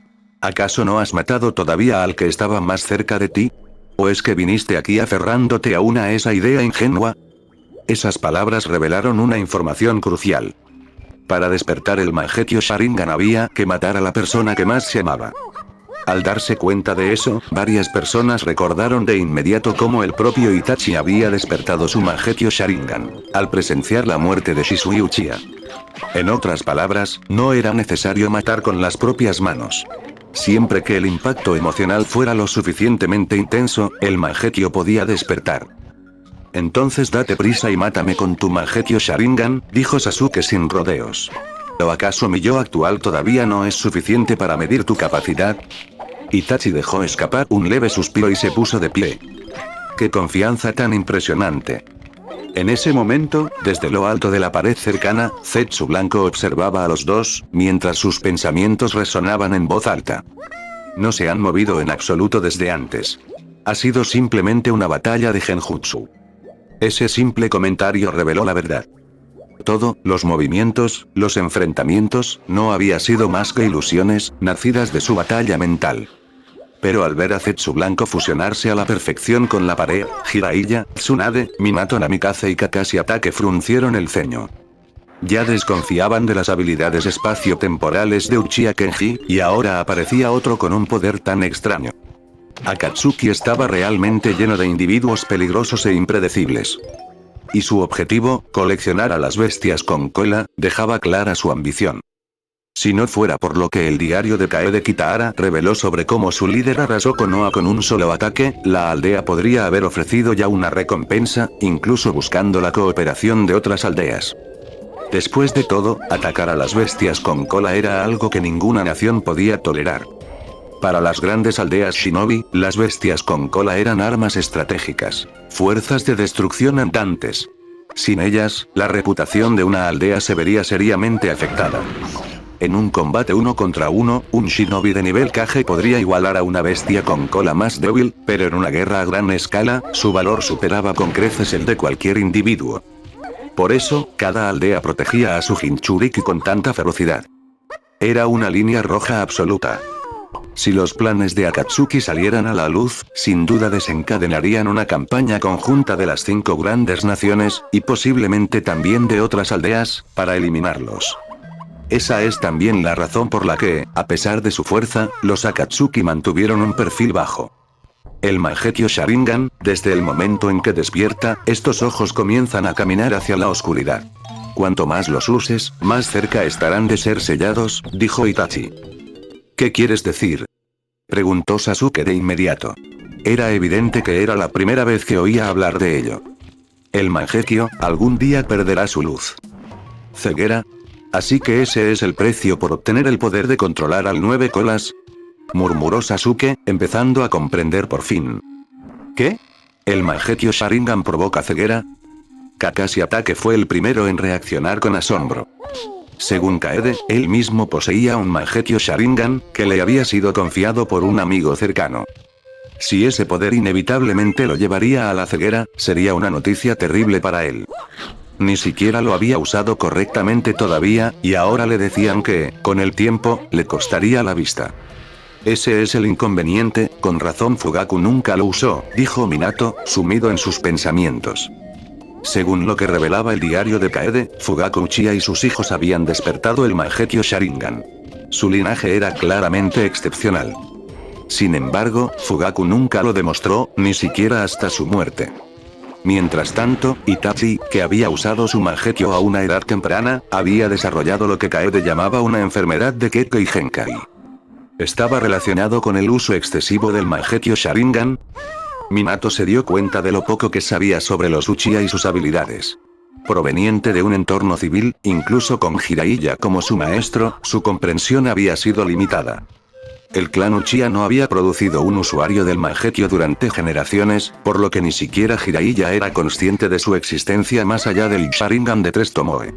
¿Acaso no has matado todavía al que estaba más cerca de ti? ¿O es que viniste aquí aferrándote aún a esa idea ingenua? Esas palabras revelaron una información crucial. Para despertar el Mangekyō Sharingan había que matar a la persona que más se amaba. Al darse cuenta de eso, varias personas recordaron de inmediato cómo el propio Itachi había despertado su Mangekyō Sharingan, al presenciar la muerte de Shisui Uchiha. En otras palabras, no era necesario matar con las propias manos. Siempre que el impacto emocional fuera lo suficientemente intenso, el Mangekyō podía despertar. Entonces date prisa y mátame con tu Mangekyō Sharingan, dijo Sasuke sin rodeos. ¿O acaso mi yo actual todavía no es suficiente para medir tu capacidad? Itachi dejó escapar un leve suspiro y se puso de pie. ¡Qué confianza tan impresionante! En ese momento, desde lo alto de la pared cercana, Zetsu Blanco observaba a los dos, mientras sus pensamientos resonaban en voz alta. No se han movido en absoluto desde antes. Ha sido simplemente una batalla de genjutsu. Ese simple comentario reveló la verdad. Todo, los movimientos, los enfrentamientos, no había sido más que ilusiones, nacidas de su batalla mental. Pero al ver a Zetsu Blanco fusionarse a la perfección con la pared, Jiraiya, Tsunade, Minato Namikaze y Kakashi Hatake fruncieron el ceño. Ya desconfiaban de las habilidades espacio-temporales de Uchiha Kenji, y ahora aparecía otro con un poder tan extraño. Akatsuki estaba realmente lleno de individuos peligrosos e impredecibles. Y su objetivo, coleccionar a las bestias con cola, dejaba clara su ambición. Si no fuera por lo que el diario de Kaede Kitahara reveló sobre cómo su líder arrasó Konoha con un solo ataque, la aldea podría haber ofrecido ya una recompensa, incluso buscando la cooperación de otras aldeas. Después de todo, atacar a las bestias con cola era algo que ninguna nación podía tolerar. Para las grandes aldeas shinobi, las bestias con cola eran armas estratégicas, fuerzas de destrucción andantes. Sin ellas, la reputación de una aldea se vería seriamente afectada. En un combate uno contra uno, un shinobi de nivel Kage podría igualar a una bestia con cola más débil, pero en una guerra a gran escala, su valor superaba con creces el de cualquier individuo. Por eso, cada aldea protegía a su Jinchuriki con tanta ferocidad. Era una línea roja absoluta. Si los planes de Akatsuki salieran a la luz, sin duda desencadenarían una campaña conjunta de las 5 grandes naciones, y posiblemente también de otras aldeas, para eliminarlos. Esa es también la razón por la que, a pesar de su fuerza, los Akatsuki mantuvieron un perfil bajo. El Mangekyō Sharingan, desde el momento en que despierta, estos ojos comienzan a caminar hacia la oscuridad. Cuanto más los uses, más cerca estarán de ser sellados, dijo Itachi. ¿Qué quieres decir?, preguntó Sasuke de inmediato. Era evidente que era la primera vez que oía hablar de ello. El Mangekyō, algún día perderá su luz. ¿Ceguera? ¿Así que ese es el precio por obtener el poder de controlar al 9 colas?, murmuró Sasuke, empezando a comprender por fin. ¿Qué? ¿El Mangekyō Sharingan provoca ceguera? Kakashi Hatake fue el primero en reaccionar con asombro. Según Kaede, él mismo poseía un Mangekyō Sharingan, que le había sido confiado por un amigo cercano. Si ese poder inevitablemente lo llevaría a la ceguera, sería una noticia terrible para él. Ni siquiera lo había usado correctamente todavía, y ahora le decían que, con el tiempo, le costaría la vista. Ese es el inconveniente, con razón Fugaku nunca lo usó, dijo Minato, sumido en sus pensamientos. Según lo que revelaba el diario de Kaede, Fugaku Uchiha y sus hijos habían despertado el Mangekyō Sharingan. Su linaje era claramente excepcional. Sin embargo, Fugaku nunca lo demostró, ni siquiera hasta su muerte. Mientras tanto, Itachi, que había usado su Mangekyo a una edad temprana, había desarrollado lo que Kaede llamaba una enfermedad de Kekkei Genkai. ¿Estaba relacionado con el uso excesivo del Mangekyo Sharingan? Minato se dio cuenta de lo poco que sabía sobre los Uchiha y sus habilidades. Proveniente de un entorno civil, incluso con Jiraiya como su maestro, su comprensión había sido limitada. El clan Uchiha no había producido un usuario del Mangekyo durante generaciones, por lo que ni siquiera Jiraiya era consciente de su existencia más allá del Sharingan de 3 Tomoe.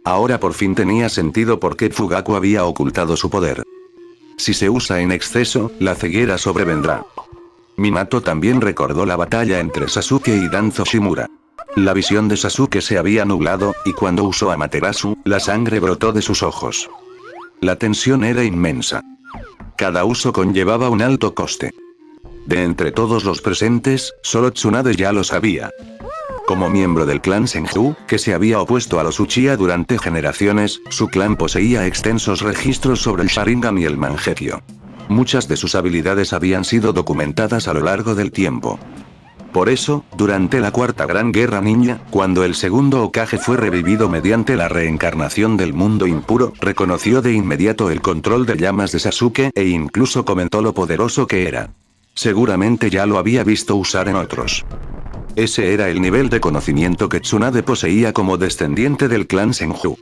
Ahora por fin tenía sentido por qué Fugaku había ocultado su poder. Si se usa en exceso, la ceguera sobrevendrá. Minato también recordó la batalla entre Sasuke y Danzo Shimura. La visión de Sasuke se había nublado, y cuando usó Amaterasu, la sangre brotó de sus ojos. La tensión era inmensa. Cada uso conllevaba un alto coste. De entre todos los presentes, solo Tsunade ya lo sabía. Como miembro del clan Senju, que se había opuesto a los Uchiha durante generaciones, su clan poseía extensos registros sobre el Sharingan y el Mangekyo. Muchas de sus habilidades habían sido documentadas a lo largo del tiempo. Por eso, durante la Cuarta Gran Guerra Ninja, cuando el segundo Hokage fue revivido mediante la reencarnación del mundo impuro, reconoció de inmediato el control de llamas de Sasuke e incluso comentó lo poderoso que era. Seguramente ya lo había visto usar en otros. Ese era el nivel de conocimiento que Tsunade poseía como descendiente del clan Senju.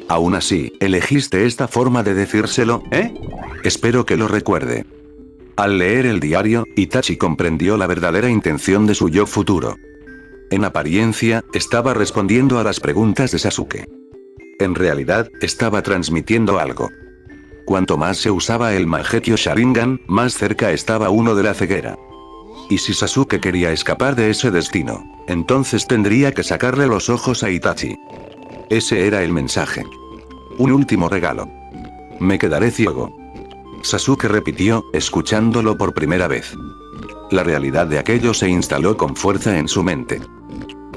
Aún así, elegiste esta forma de decírselo, ¿eh? Espero que lo recuerde. Al leer el diario, Itachi comprendió la verdadera intención de su yo futuro. En apariencia, estaba respondiendo a las preguntas de Sasuke. En realidad, estaba transmitiendo algo. Cuanto más se usaba el Mangekyo Sharingan, más cerca estaba uno de la ceguera. Y si Sasuke quería escapar de ese destino, entonces tendría que sacarle los ojos a Itachi. Ese era el mensaje. Un último regalo. Me quedaré ciego. Sasuke repitió, escuchándolo por primera vez. La realidad de aquello se instaló con fuerza en su mente.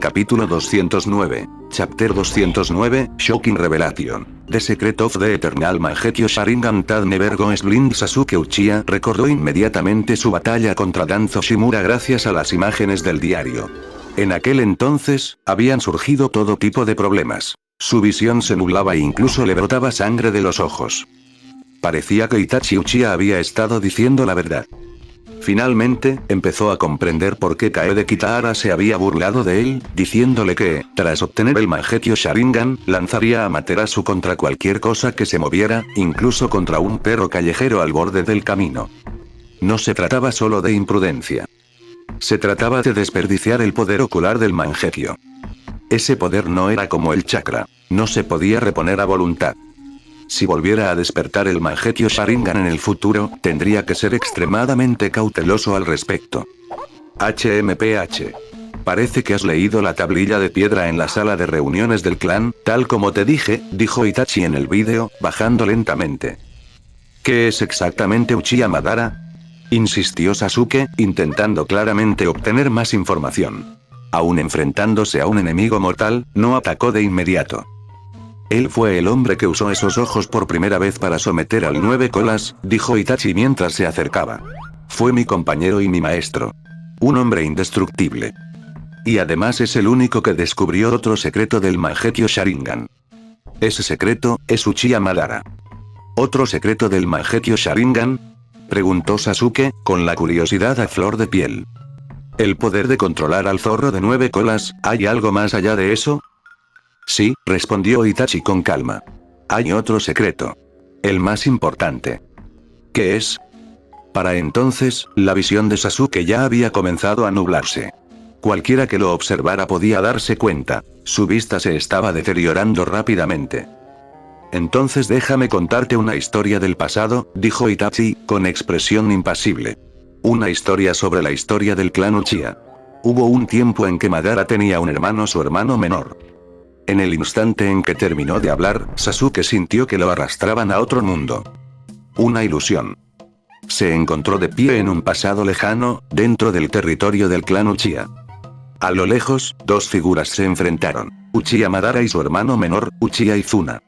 Capítulo 209. Chapter 209, Shocking Revelation. The Secret of the Eternal Mangekyo Sharingan That Never Goes Blind. Sasuke Uchiha recordó inmediatamente su batalla contra Danzo Shimura gracias a las imágenes del diario. En aquel entonces, habían surgido todo tipo de problemas. Su visión se nublaba e incluso le brotaba sangre de los ojos. Parecía que Itachi Uchiha había estado diciendo la verdad. Finalmente, empezó a comprender por qué Kaede Kitahara se había burlado de él, diciéndole que, tras obtener el Mangekyo Sharingan, lanzaría a Amaterasu contra cualquier cosa que se moviera, incluso contra un perro callejero al borde del camino. No se trataba solo de imprudencia. Se trataba de desperdiciar el poder ocular del Mangekyo. Ese poder no era como el chakra, no se podía reponer a voluntad. Si volviera a despertar el Mangekyo Sharingan en el futuro, tendría que ser extremadamente cauteloso al respecto. HMPH. Parece que has leído la tablilla de piedra en la sala de reuniones del clan, tal como te dije, dijo Itachi en el vídeo, bajando lentamente. ¿Qué es exactamente Uchiha Madara? Insistió Sasuke, intentando claramente obtener más información. Aún enfrentándose a un enemigo mortal, no atacó de inmediato. Él fue el hombre que usó esos ojos por primera vez para someter al 9 colas, dijo Itachi mientras se acercaba. Fue mi compañero y mi maestro. Un hombre indestructible. Y además es el único que descubrió otro secreto del Mangekyo Sharingan. Ese secreto, es Uchiha Madara. ¿Otro secreto del Mangekyo Sharingan? Preguntó Sasuke, con la curiosidad a flor de piel. ¿El poder de controlar al zorro de 9 colas, hay algo más allá de eso? Sí, respondió Itachi con calma. Hay otro secreto. El más importante. ¿Qué es? Para entonces, la visión de Sasuke ya había comenzado a nublarse. Cualquiera que lo observara podía darse cuenta, su vista se estaba deteriorando rápidamente. Entonces déjame contarte una historia del pasado, dijo Itachi, con expresión impasible. Una historia sobre la historia del clan Uchiha. Hubo un tiempo en que Madara tenía un hermano, su hermano menor. En el instante en que terminó de hablar, Sasuke sintió que lo arrastraban a otro mundo. Una ilusión. Se encontró de pie en un pasado lejano, dentro del territorio del clan Uchiha. A lo lejos, dos figuras se enfrentaron, Uchiha Madara y su hermano menor, Uchiha Izuna.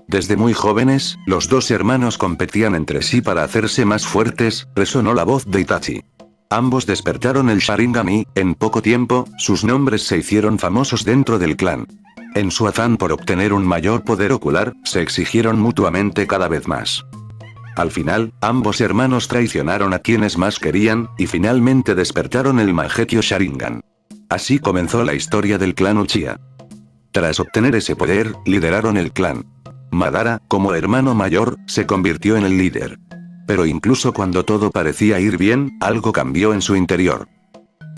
Desde muy jóvenes, los dos hermanos competían entre sí para hacerse más fuertes, resonó la voz de Itachi. Ambos despertaron el Sharingan y, en poco tiempo, sus nombres se hicieron famosos dentro del clan. En su afán por obtener un mayor poder ocular, se exigieron mutuamente cada vez más. Al final, ambos hermanos traicionaron a quienes más querían, y finalmente despertaron el Mangekyo Sharingan. Así comenzó la historia del clan Uchiha. Tras obtener ese poder, lideraron el clan. Madara, como hermano mayor, se convirtió en el líder. Pero incluso cuando todo parecía ir bien, algo cambió en su interior.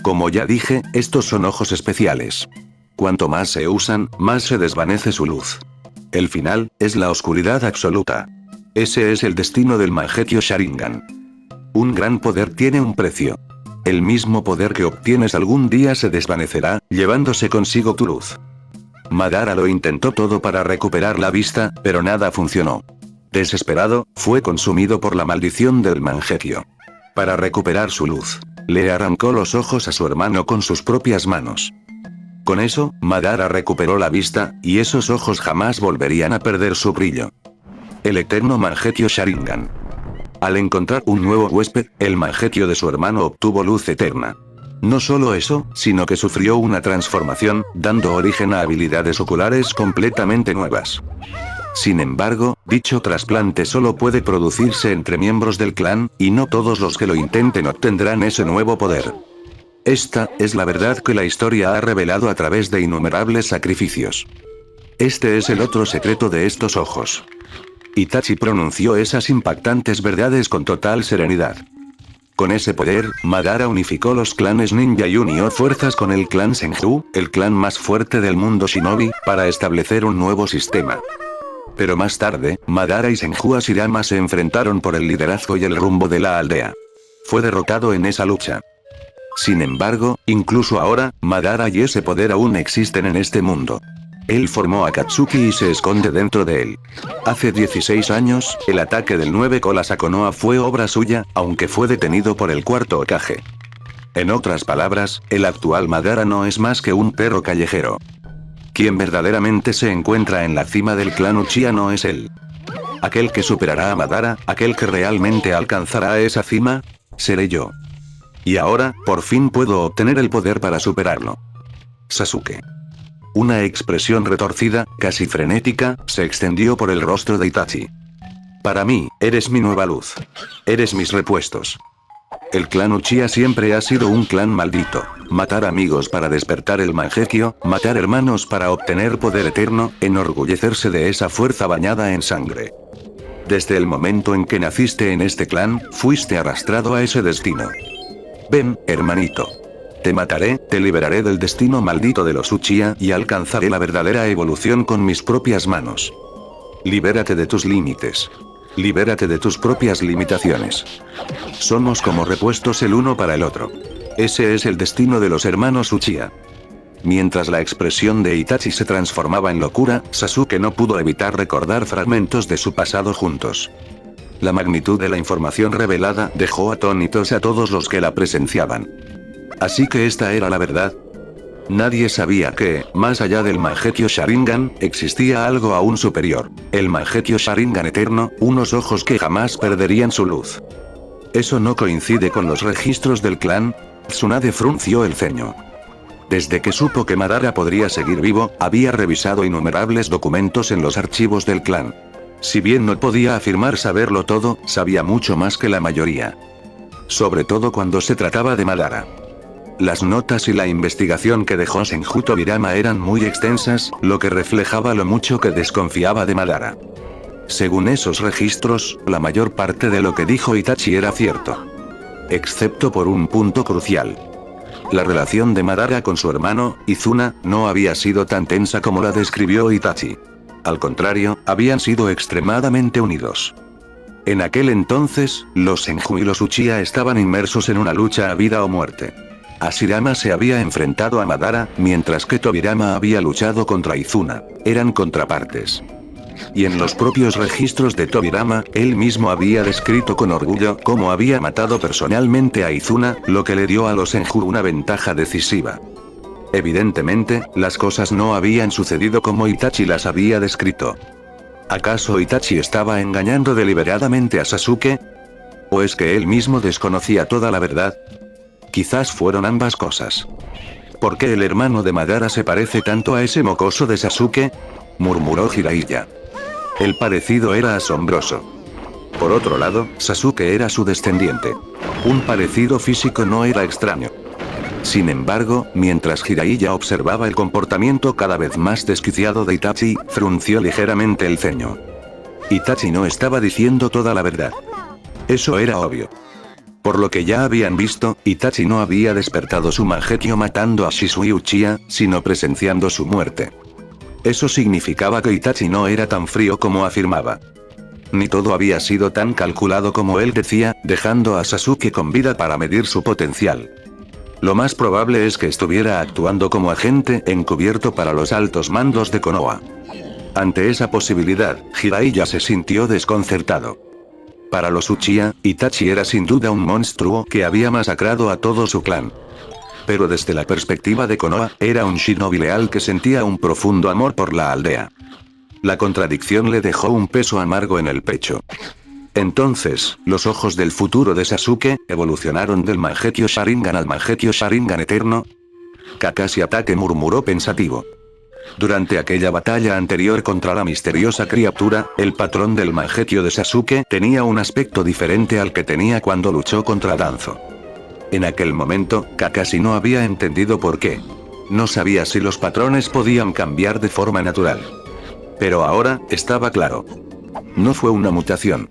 Como ya dije, estos son ojos especiales. Cuanto más se usan, más se desvanece su luz. El final, es la oscuridad absoluta. Ese es el destino del Mangekyo Sharingan. Un gran poder tiene un precio. El mismo poder que obtienes algún día se desvanecerá, llevándose consigo tu luz. Madara lo intentó todo para recuperar la vista, pero nada funcionó. Desesperado, fue consumido por la maldición del Mangekyo. Para recuperar su luz, le arrancó los ojos a su hermano con sus propias manos. Con eso, Madara recuperó la vista, y esos ojos jamás volverían a perder su brillo. El eterno Mangekyo Sharingan. Al encontrar un nuevo huésped, el Mangekyo de su hermano obtuvo luz eterna. No solo eso, sino que sufrió una transformación, dando origen a habilidades oculares completamente nuevas. Sin embargo, dicho trasplante solo puede producirse entre miembros del clan, y no todos los que lo intenten obtendrán ese nuevo poder. Esta es la verdad que la historia ha revelado a través de innumerables sacrificios. Este es el otro secreto de estos ojos. Itachi pronunció esas impactantes verdades con total serenidad. Con ese poder, Madara unificó los clanes ninja y unió fuerzas con el clan Senju, el clan más fuerte del mundo shinobi, para establecer un nuevo sistema. Pero más tarde, Madara y Senju Hashirama se enfrentaron por el liderazgo y el rumbo de la aldea. Fue derrotado en esa lucha. Sin embargo, incluso ahora, Madara y ese poder aún existen en este mundo. Él formó a Katsuki y se esconde dentro de él. Hace 16 años, el ataque del 9 colas a Konoha fue obra suya, aunque fue detenido por el cuarto Hokage. En otras palabras, el actual Madara no es más que un perro callejero. Quien verdaderamente se encuentra en la cima del clan Uchiha no es él. Aquel que superará a Madara, aquel que realmente alcanzará esa cima, seré yo. Y ahora, por fin puedo obtener el poder para superarlo. Sasuke. Una expresión retorcida, casi frenética, se extendió por el rostro de Itachi. Para mí, eres mi nueva luz. Eres mis repuestos. El clan Uchiha siempre ha sido un clan maldito. Matar amigos para despertar el Mangekyo, matar hermanos para obtener poder eterno, enorgullecerse de esa fuerza bañada en sangre. Desde el momento en que naciste en este clan, fuiste arrastrado a ese destino. Ven, hermanito. Te mataré, te liberaré del destino maldito de los Uchiha y alcanzaré la verdadera evolución con mis propias manos. Libérate de tus límites. Libérate de tus propias limitaciones. Somos como repuestos el uno para el otro. Ese es el destino de los hermanos Uchiha. Mientras la expresión de Itachi se transformaba en locura, Sasuke no pudo evitar recordar fragmentos de su pasado juntos. La magnitud de la información revelada dejó atónitos a todos los que la presenciaban. Así que esta era la verdad. Nadie sabía que, más allá del Mangekyo Sharingan, existía algo aún superior. El Mangekyo Sharingan eterno, unos ojos que jamás perderían su luz. ¿Eso no coincide con los registros del clan? Tsunade frunció el ceño. Desde que supo que Madara podría seguir vivo, había revisado innumerables documentos en los archivos del clan. Si bien no podía afirmar saberlo todo, sabía mucho más que la mayoría. Sobre todo cuando se trataba de Madara. Las notas y la investigación que dejó Senju Tobirama eran muy extensas, lo que reflejaba lo mucho que desconfiaba de Madara. Según esos registros, la mayor parte de lo que dijo Itachi era cierto. Excepto por un punto crucial. La relación de Madara con su hermano, Izuna, no había sido tan tensa como la describió Itachi. Al contrario, habían sido extremadamente unidos. En aquel entonces, los Senju y los Uchiha estaban inmersos en una lucha a vida o muerte. Hashirama se había enfrentado a Madara, mientras que Tobirama había luchado contra Izuna. Eran contrapartes. Y en los propios registros de Tobirama, él mismo había descrito con orgullo cómo había matado personalmente a Izuna, lo que le dio a los Senju una ventaja decisiva. Evidentemente, las cosas no habían sucedido como Itachi las había descrito. ¿Acaso Itachi estaba engañando deliberadamente a Sasuke? ¿O es que él mismo desconocía toda la verdad? Quizás fueron ambas cosas. ¿Por qué el hermano de Madara se parece tanto a ese mocoso de Sasuke?, murmuró Jiraiya. El parecido era asombroso. Por otro lado, Sasuke era su descendiente. Un parecido físico no era extraño. Sin embargo, mientras Jiraiya observaba el comportamiento cada vez más desquiciado de Itachi, frunció ligeramente el ceño. Itachi no estaba diciendo toda la verdad. Eso era obvio. Por lo que ya habían visto, Itachi no había despertado su Mangekyo matando a Shisui Uchiha, sino presenciando su muerte. Eso significaba que Itachi no era tan frío como afirmaba. Ni todo había sido tan calculado como él decía, dejando a Sasuke con vida para medir su potencial. Lo más probable es que estuviera actuando como agente encubierto para los altos mandos de Konoha. Ante esa posibilidad, Jiraiya se sintió desconcertado. Para los Uchiha, Itachi era sin duda un monstruo que había masacrado a todo su clan. Pero desde la perspectiva de Konoha, era un shinobi leal que sentía un profundo amor por la aldea. La contradicción le dejó un peso amargo en el pecho. Entonces, los ojos del futuro de Sasuke evolucionaron del Mangekyo Sharingan al Mangekyo Sharingan eterno. Kakashi Hatake murmuró pensativo. Durante aquella batalla anterior contra la misteriosa criatura, el patrón del Mangekyo de Sasuke tenía un aspecto diferente al que tenía cuando luchó contra Danzo. En aquel momento, Kakashi no había entendido por qué. No sabía si los patrones podían cambiar de forma natural. Pero ahora, estaba claro. No fue una mutación.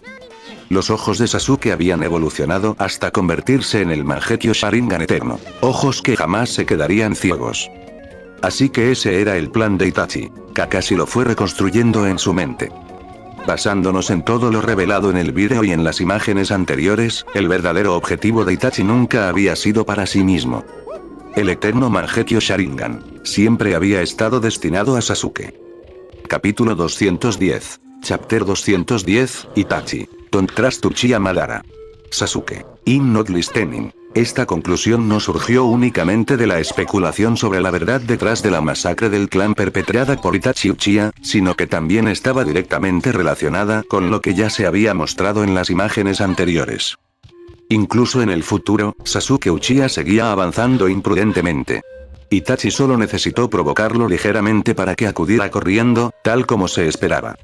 Los ojos de Sasuke habían evolucionado hasta convertirse en el Mangekyo Sharingan eterno. Ojos que jamás se quedarían ciegos. Así que ese era el plan de Itachi. Kakashi lo fue reconstruyendo en su mente. Basándonos en todo lo revelado en el vídeo y en las imágenes anteriores, el verdadero objetivo de Itachi nunca había sido para sí mismo. El eterno Mangekyo Sharingan siempre había estado destinado a Sasuke. Capítulo 210. Chapter 210, Itachi. Don't trust Uchiha Madara. Sasuke. I'm not listening. Esta conclusión no surgió únicamente de la especulación sobre la verdad detrás de la masacre del clan perpetrada por Itachi Uchiha, sino que también estaba directamente relacionada con lo que ya se había mostrado en las imágenes anteriores. Incluso en el futuro, Sasuke Uchiha seguía avanzando imprudentemente. Itachi solo necesitó provocarlo ligeramente para que acudiera corriendo, tal como se esperaba.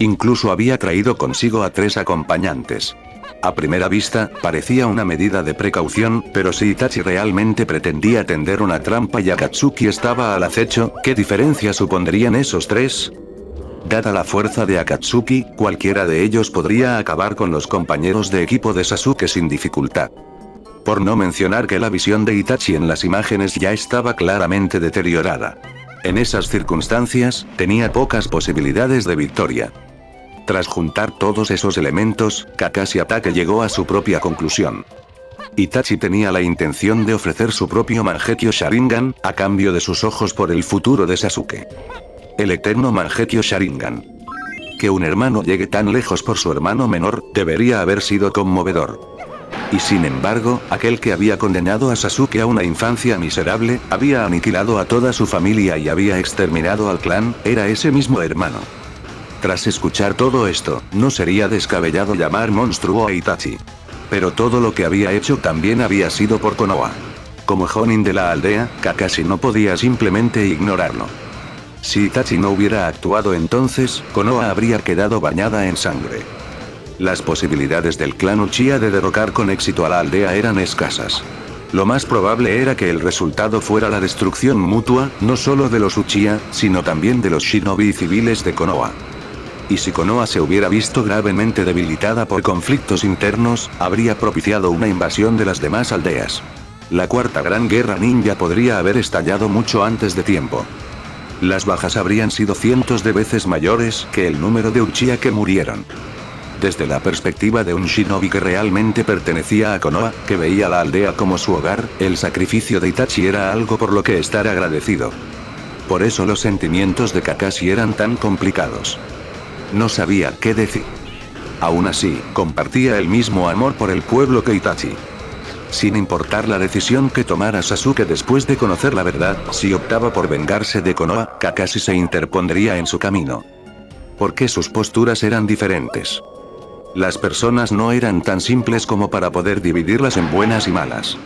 Incluso había traído consigo a 3 acompañantes. A primera vista, parecía una medida de precaución, pero si Itachi realmente pretendía tender una trampa y Akatsuki estaba al acecho, ¿qué diferencia supondrían esos 3? Dada la fuerza de Akatsuki, cualquiera de ellos podría acabar con los compañeros de equipo de Sasuke sin dificultad. Por no mencionar que la visión de Itachi en las imágenes ya estaba claramente deteriorada. En esas circunstancias, tenía pocas posibilidades de victoria. Tras juntar todos esos elementos, Kakashi Hatake llegó a su propia conclusión. Itachi tenía la intención de ofrecer su propio Mangekyo Sharingan, a cambio de sus ojos por el futuro de Sasuke. El eterno Mangekyo Sharingan. Que un hermano llegue tan lejos por su hermano menor, debería haber sido conmovedor. Y sin embargo, aquel que había condenado a Sasuke a una infancia miserable, había aniquilado a toda su familia y había exterminado al clan, era ese mismo hermano. Tras escuchar todo esto, no sería descabellado llamar monstruo a Itachi. Pero todo lo que había hecho también había sido por Konoha. Como Jonin de la aldea, Kakashi no podía simplemente ignorarlo. Si Itachi no hubiera actuado entonces, Konoha habría quedado bañada en sangre. Las posibilidades del clan Uchiha de derrocar con éxito a la aldea eran escasas. Lo más probable era que el resultado fuera la destrucción mutua, no solo de los Uchiha, sino también de los shinobi civiles de Konoha. Y si Konoha se hubiera visto gravemente debilitada por conflictos internos, habría propiciado una invasión de las demás aldeas. La cuarta gran guerra ninja podría haber estallado mucho antes de tiempo. Las bajas habrían sido cientos de veces mayores que el número de Uchiha que murieron. Desde la perspectiva de un shinobi que realmente pertenecía a Konoha, que veía la aldea como su hogar, el sacrificio de Itachi era algo por lo que estar agradecido. Por eso los sentimientos de Kakashi eran tan complicados. No sabía qué decir. Aún así, compartía el mismo amor por el pueblo que Itachi. Sin importar la decisión que tomara Sasuke después de conocer la verdad, si optaba por vengarse de Konoha, Kakashi se interpondría en su camino. Porque sus posturas eran diferentes. Las personas no eran tan simples como para poder dividirlas en buenas y malas.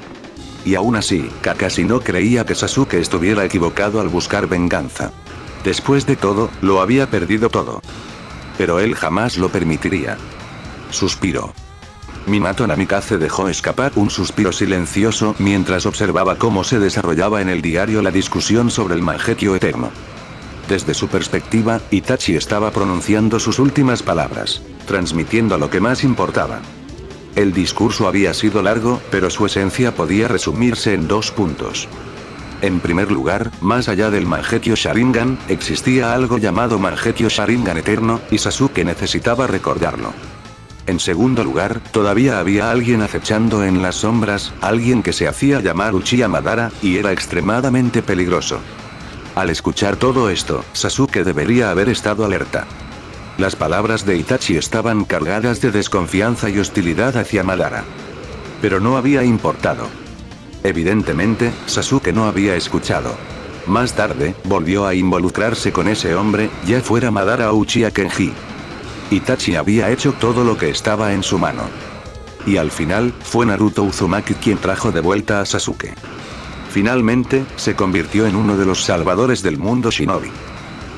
Y aún así, Kakashi no creía que Sasuke estuviera equivocado al buscar venganza. Después de todo, lo había perdido todo. Pero él jamás lo permitiría. Suspiró. Minato Namikaze dejó escapar un suspiro silencioso mientras observaba cómo se desarrollaba en el diario la discusión sobre el Mangekyo Eterno. Desde su perspectiva, Itachi estaba pronunciando sus últimas palabras, transmitiendo lo que más importaba. El discurso había sido largo, pero su esencia podía resumirse en 2 puntos. En primer lugar, más allá del Mangekyo Sharingan, existía algo llamado Mangekyo Sharingan Eterno, y Sasuke necesitaba recordarlo. En segundo lugar, todavía había alguien acechando en las sombras, alguien que se hacía llamar Uchiha Madara, y era extremadamente peligroso. Al escuchar todo esto, Sasuke debería haber estado alerta. Las palabras de Itachi estaban cargadas de desconfianza y hostilidad hacia Madara. Pero no había importado. Evidentemente, Sasuke no había escuchado. Más tarde, volvió a involucrarse con ese hombre, ya fuera Madara o Uchiha Kenji. Itachi había hecho todo lo que estaba en su mano. Y al final, fue Naruto Uzumaki quien trajo de vuelta a Sasuke. Finalmente, se convirtió en uno de los salvadores del mundo shinobi.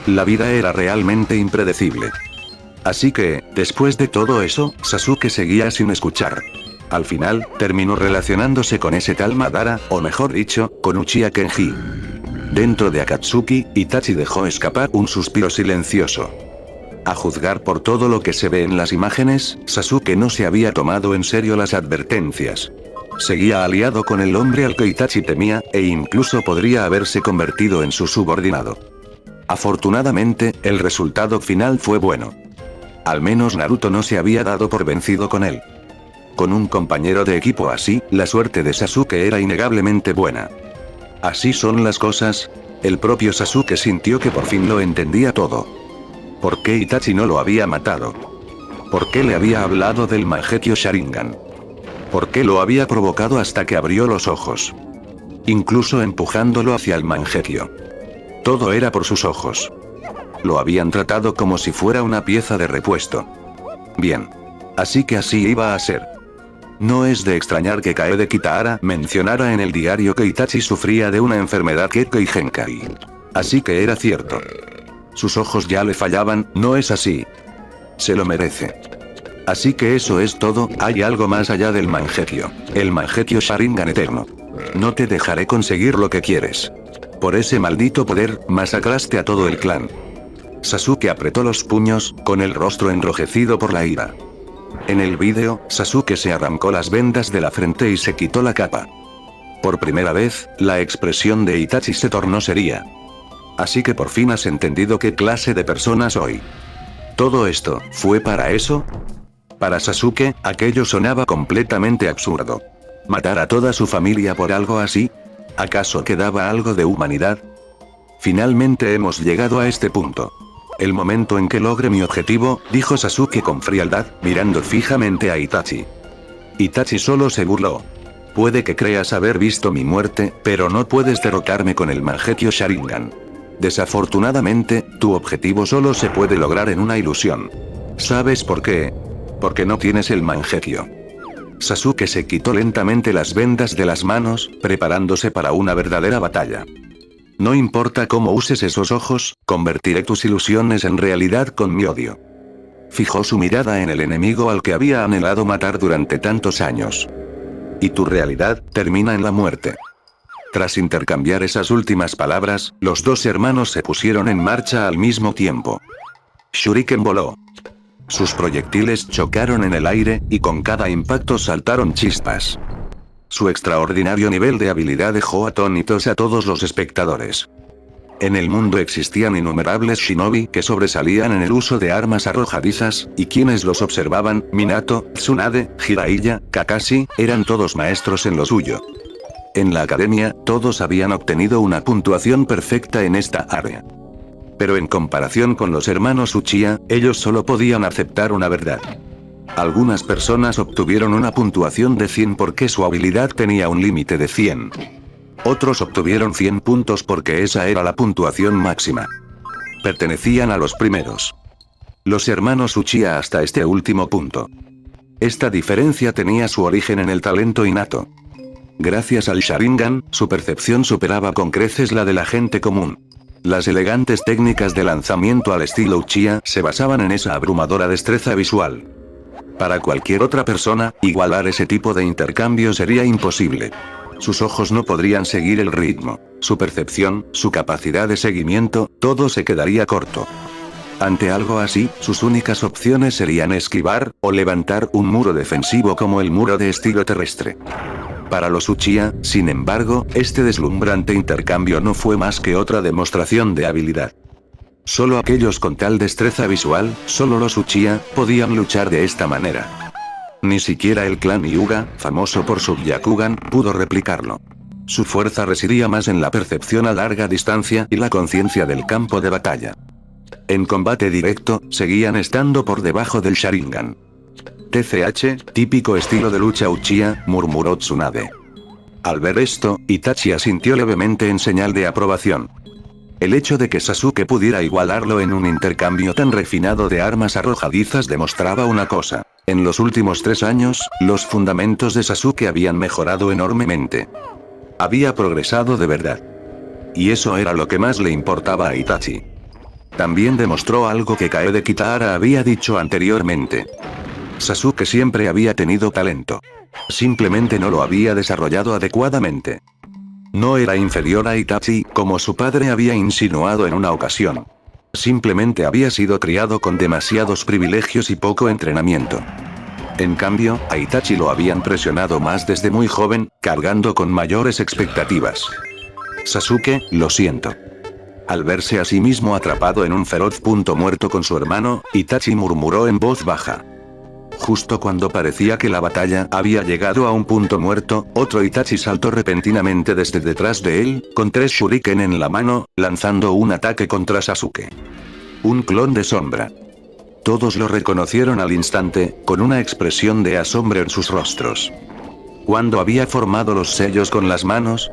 La vida era realmente impredecible. Así que, después de todo eso, Sasuke seguía sin escuchar. Al final, terminó relacionándose con ese tal Madara, o mejor dicho, con Uchiha Kenji. Dentro de Akatsuki, Itachi dejó escapar un suspiro silencioso. A juzgar por todo lo que se ve en las imágenes, Sasuke no se había tomado en serio las advertencias. Seguía aliado con el hombre al que Itachi temía, e incluso podría haberse convertido en su subordinado. Afortunadamente, el resultado final fue bueno. Al menos Naruto no se había dado por vencido con él. Con un compañero de equipo así, la suerte de Sasuke era innegablemente buena. Así son las cosas. El propio Sasuke sintió que por fin lo entendía todo. ¿Por qué Itachi no lo había matado? ¿Por qué le había hablado del Mangekyo Sharingan? ¿Por qué lo había provocado hasta que abrió los ojos? Incluso empujándolo hacia el Mangekyo. Todo era por sus ojos. Lo habían tratado como si fuera una pieza de repuesto. Bien. Así que así iba a ser. No es de extrañar que Kaede Kitahara mencionara en el diario que Itachi sufría de una enfermedad Kekkei Genkai. Así que era cierto. Sus ojos ya le fallaban, ¿no es así? Se lo merece. Así que eso es todo, hay algo más allá del Mangekyo. El Mangekyo Sharingan Eterno. No te dejaré conseguir lo que quieres. Por ese maldito poder, masacraste a todo el clan. Sasuke apretó los puños, con el rostro enrojecido por la ira. En el vídeo, Sasuke se arrancó las vendas de la frente y se quitó la capa. Por primera vez, la expresión de Itachi se tornó seria. Así que por fin has entendido qué clase de persona soy. ¿Todo esto, fue para eso? Para Sasuke, aquello sonaba completamente absurdo. ¿Matar a toda su familia por algo así? ¿Acaso quedaba algo de humanidad? Finalmente hemos llegado a este punto. El momento en que logre mi objetivo, dijo Sasuke con frialdad, mirando fijamente a Itachi. Itachi solo se burló. Puede que creas haber visto mi muerte, pero no puedes derrotarme con el Mangekyo Sharingan. Desafortunadamente, tu objetivo solo se puede lograr en una ilusión. ¿Sabes por qué? Porque no tienes el Mangekyo. Sasuke se quitó lentamente las vendas de las manos, preparándose para una verdadera batalla. No importa cómo uses esos ojos, convertiré tus ilusiones en realidad con mi odio. Fijó su mirada en el enemigo al que había anhelado matar durante tantos años. Y tu realidad termina en la muerte. Tras intercambiar esas últimas palabras, los dos hermanos se pusieron en marcha al mismo tiempo. Shuriken voló. Sus proyectiles chocaron en el aire, y con cada impacto saltaron chispas. Su extraordinario nivel de habilidad dejó atónitos a todos los espectadores. En el mundo existían innumerables shinobi que sobresalían en el uso de armas arrojadizas, y quienes los observaban, Minato, Tsunade, Jiraiya, Kakashi, eran todos maestros en lo suyo. En la academia, todos habían obtenido una puntuación perfecta en esta área. Pero en comparación con los hermanos Uchiha, ellos solo podían aceptar una verdad. Algunas personas obtuvieron una puntuación de 100 porque su habilidad tenía un límite de 100. Otros obtuvieron 100 puntos porque esa era la puntuación máxima. Pertenecían a los primeros. los hermanos Uchiha hasta este último punto. Esta diferencia tenía su origen en el talento innato. Gracias al Sharingan, su percepción superaba con creces la de la gente común. Las elegantes técnicas de lanzamiento al estilo Uchiha se basaban en esa abrumadora destreza visual. Para cualquier otra persona, igualar ese tipo de intercambio sería imposible. Sus ojos no podrían seguir el ritmo, su percepción, su capacidad de seguimiento, todo se quedaría corto. Ante algo así, sus únicas opciones serían esquivar, o levantar un muro defensivo como el muro de estilo terrestre. Para los Uchiha, sin embargo, este deslumbrante intercambio no fue más que otra demostración de habilidad. Solo aquellos con tal destreza visual, solo los Uchiha, podían luchar de esta manera. Ni siquiera el clan Hyuga, famoso por su Byakugan, pudo replicarlo. Su fuerza residía más en la percepción a larga distancia y la conciencia del campo de batalla. En combate directo, seguían estando por debajo del Sharingan. TCH, típico estilo de lucha Uchiha, murmuró Tsunade. Al ver esto, Itachi asintió levemente en señal de aprobación. El hecho de que Sasuke pudiera igualarlo en un intercambio tan refinado de armas arrojadizas demostraba una cosa. En los últimos 3 años, los fundamentos de Sasuke habían mejorado enormemente. Había progresado de verdad. Y eso era lo que más le importaba a Itachi. También demostró algo que Kaede Kitahara había dicho anteriormente. Sasuke siempre había tenido talento. Simplemente no lo había desarrollado adecuadamente. No era inferior a Itachi, como su padre había insinuado en una ocasión. Simplemente había sido criado con demasiados privilegios y poco entrenamiento. En cambio, a Itachi lo habían presionado más desde muy joven, cargando con mayores expectativas. Sasuke, lo siento. Al verse a sí mismo atrapado en un feroz punto muerto con su hermano, Itachi murmuró en voz baja. Justo cuando parecía que la batalla había llegado a un punto muerto, otro Itachi saltó repentinamente desde detrás de él, con 3 shuriken en la mano, lanzando un ataque contra Sasuke. Un clon de sombra. Todos lo reconocieron al instante, con una expresión de asombro en sus rostros. ¿Cuándo había formado los sellos con las manos?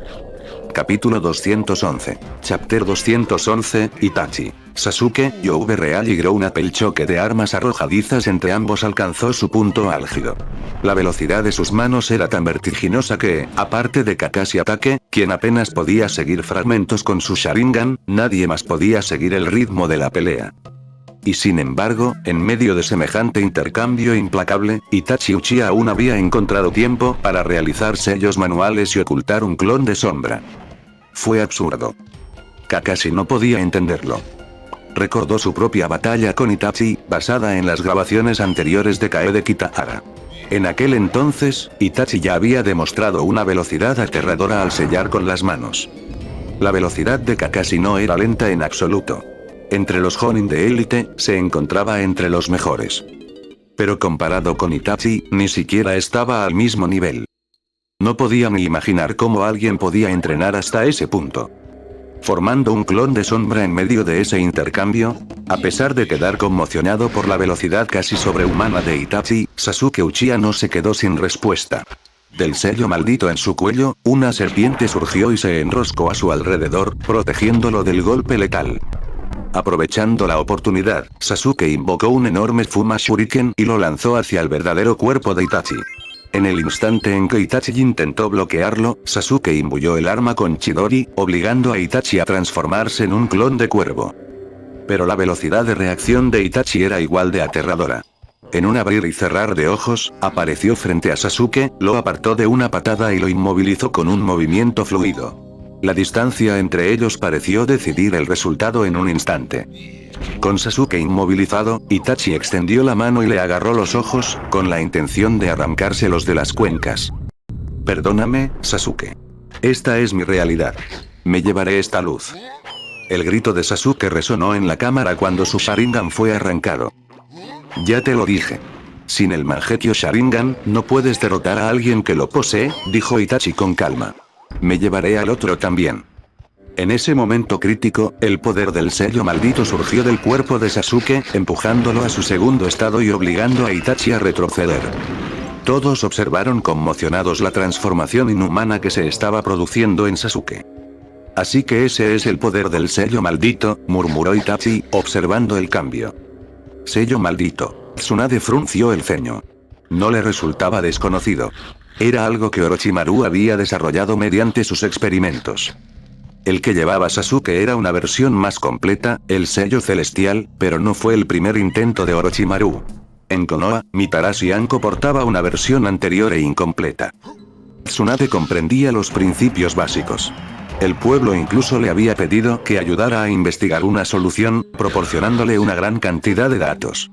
Capítulo 211. Chapter 211, Itachi. Sasuke, Youve Real y Grown Up. El choque de armas arrojadizas entre ambos alcanzó su punto álgido. La velocidad de sus manos era tan vertiginosa que, aparte de Kakashi Ataque, quien apenas podía seguir fragmentos con su Sharingan, nadie más podía seguir el ritmo de la pelea. Y sin embargo, en medio de semejante intercambio implacable, Itachi Uchiha aún había encontrado tiempo para realizar sellos manuales y ocultar un clon de sombra. Fue absurdo. Kakashi no podía entenderlo. Recordó su propia batalla con Itachi, basada en las grabaciones anteriores de Kaede Kitahara. En aquel entonces, Itachi ya había demostrado una velocidad aterradora al sellar con las manos. La velocidad de Kakashi no era lenta en absoluto. Entre los Jonin de élite, se encontraba entre los mejores. Pero comparado con Itachi, ni siquiera estaba al mismo nivel. No podía ni imaginar cómo alguien podía entrenar hasta ese punto. Formando un clon de sombra en medio de ese intercambio, a pesar de quedar conmocionado por la velocidad casi sobrehumana de Itachi, Sasuke Uchiha no se quedó sin respuesta. Del sello maldito en su cuello, una serpiente surgió y se enroscó a su alrededor, protegiéndolo del golpe letal. Aprovechando la oportunidad, Sasuke invocó un enorme Fuma Shuriken y lo lanzó hacia el verdadero cuerpo de Itachi. En el instante en que Itachi intentó bloquearlo, Sasuke imbuyó el arma con Chidori, obligando a Itachi a transformarse en un clon de cuervo. Pero la velocidad de reacción de Itachi era igual de aterradora. En un abrir y cerrar de ojos, apareció frente a Sasuke, lo apartó de una patada y lo inmovilizó con un movimiento fluido. La distancia entre ellos pareció decidir el resultado en un instante. Con Sasuke inmovilizado, Itachi extendió la mano y le agarró los ojos, con la intención de arrancárselos de las cuencas. Perdóname, Sasuke. Esta es mi realidad. Me llevaré esta luz. El grito de Sasuke resonó en la cámara cuando su Sharingan fue arrancado. Ya te lo dije. Sin el Mangekyo Sharingan, no puedes derrotar a alguien que lo posee, dijo Itachi con calma. Me llevaré al otro también. En ese momento crítico, el poder del sello maldito surgió del cuerpo de Sasuke, empujándolo a su segundo estado y obligando a Itachi a retroceder. Todos observaron conmocionados la transformación inhumana que se estaba produciendo en Sasuke. Así que ese es el poder del sello maldito, murmuró Itachi, observando el cambio. Sello maldito. Tsunade frunció el ceño. No le resultaba desconocido. Era algo que Orochimaru había desarrollado mediante sus experimentos. El que llevaba Sasuke era una versión más completa, el sello celestial, pero no fue el primer intento de Orochimaru. En Konoha, Mitarashi Anko portaba una versión anterior e incompleta. Tsunade comprendía los principios básicos. El pueblo incluso le había pedido que ayudara a investigar una solución, proporcionándole una gran cantidad de datos.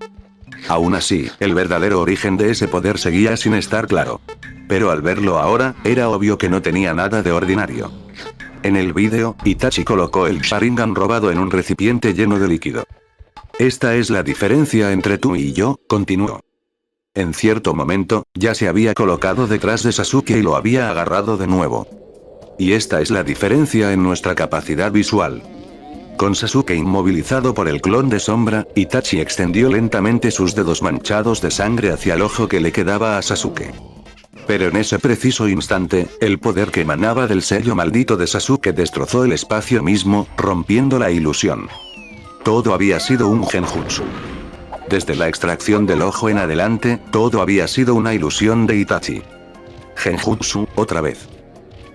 Aún así, el verdadero origen de ese poder seguía sin estar claro. Pero al verlo ahora, era obvio que no tenía nada de ordinario. En el vídeo, Itachi colocó el Sharingan robado en un recipiente lleno de líquido. Esta es la diferencia entre tú y yo, continuó. En cierto momento, ya se había colocado detrás de Sasuke y lo había agarrado de nuevo. Y esta es la diferencia en nuestra capacidad visual. Con Sasuke inmovilizado por el clon de sombra, Itachi extendió lentamente sus dedos manchados de sangre hacia el ojo que le quedaba a Sasuke. Pero en ese preciso instante, el poder que emanaba del sello maldito de Sasuke destrozó el espacio mismo, rompiendo la ilusión. Todo había sido un genjutsu. Desde la extracción del ojo en adelante, todo había sido una ilusión de Itachi. Genjutsu, otra vez.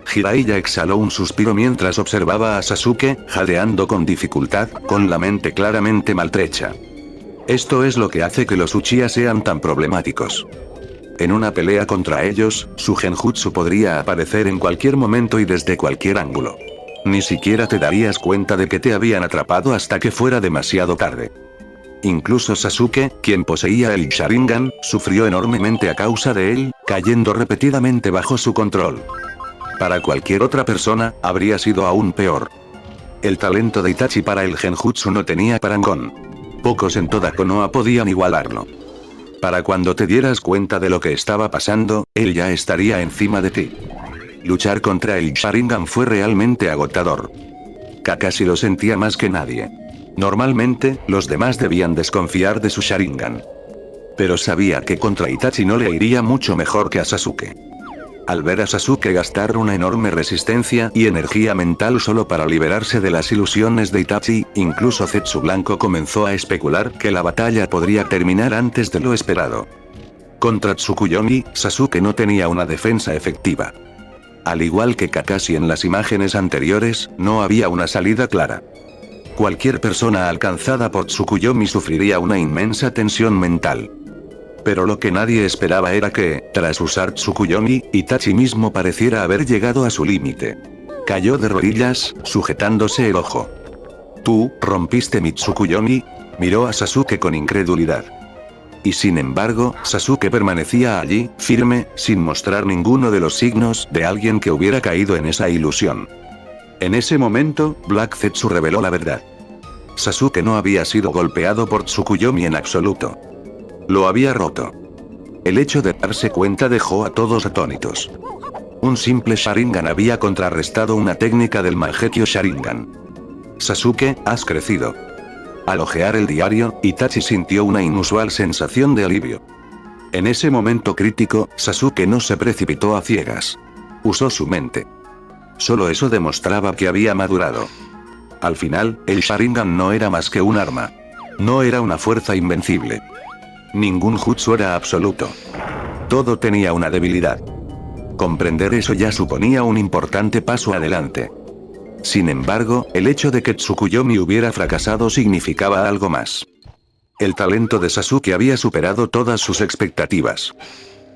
Jiraiya exhaló un suspiro mientras observaba a Sasuke, jadeando con dificultad, con la mente claramente maltrecha. Esto es lo que hace que los Uchiha sean tan problemáticos. En una pelea contra ellos, su genjutsu podría aparecer en cualquier momento y desde cualquier ángulo. Ni siquiera te darías cuenta de que te habían atrapado hasta que fuera demasiado tarde. Incluso Sasuke, quien poseía el Sharingan, sufrió enormemente a causa de él, cayendo repetidamente bajo su control. Para cualquier otra persona, habría sido aún peor. El talento de Itachi para el genjutsu no tenía parangón. Pocos en toda Konoha podían igualarlo. Para cuando te dieras cuenta de lo que estaba pasando, él ya estaría encima de ti. Luchar contra el Sharingan fue realmente agotador. Kakashi lo sentía más que nadie. Normalmente, los demás debían desconfiar de su Sharingan. Pero sabía que contra Itachi no le iría mucho mejor que a Sasuke. Al ver a Sasuke gastar una enorme resistencia y energía mental solo para liberarse de las ilusiones de Itachi, incluso Zetsu Blanco comenzó a especular que la batalla podría terminar antes de lo esperado. Contra Tsukuyomi, Sasuke no tenía una defensa efectiva. Al igual que Kakashi en las imágenes anteriores, no había una salida clara. Cualquier persona alcanzada por Tsukuyomi sufriría una inmensa tensión mental. Pero lo que nadie esperaba era que, tras usar Tsukuyomi, Itachi mismo pareciera haber llegado a su límite. Cayó de rodillas, sujetándose el ojo. ¿Tú, rompiste mi Tsukuyomi? Miró a Sasuke con incredulidad. Y sin embargo, Sasuke permanecía allí, firme, sin mostrar ninguno de los signos de alguien que hubiera caído en esa ilusión. En ese momento, Black Zetsu reveló la verdad. Sasuke no había sido golpeado por Tsukuyomi en absoluto. Lo había roto. El hecho de darse cuenta dejó a todos atónitos. Un simple Sharingan había contrarrestado una técnica del Mangekyo Sharingan. Sasuke, has crecido. Al ojear el diario, Itachi sintió una inusual sensación de alivio. En ese momento crítico, Sasuke no se precipitó a ciegas. Usó su mente. Solo eso demostraba que había madurado. Al final, el Sharingan no era más que un arma. No era una fuerza invencible. Ningún jutsu era absoluto. Todo tenía una debilidad. Comprender eso ya suponía un importante paso adelante. Sin embargo, el hecho de que Tsukuyomi hubiera fracasado significaba algo más. El talento de Sasuke había superado todas sus expectativas.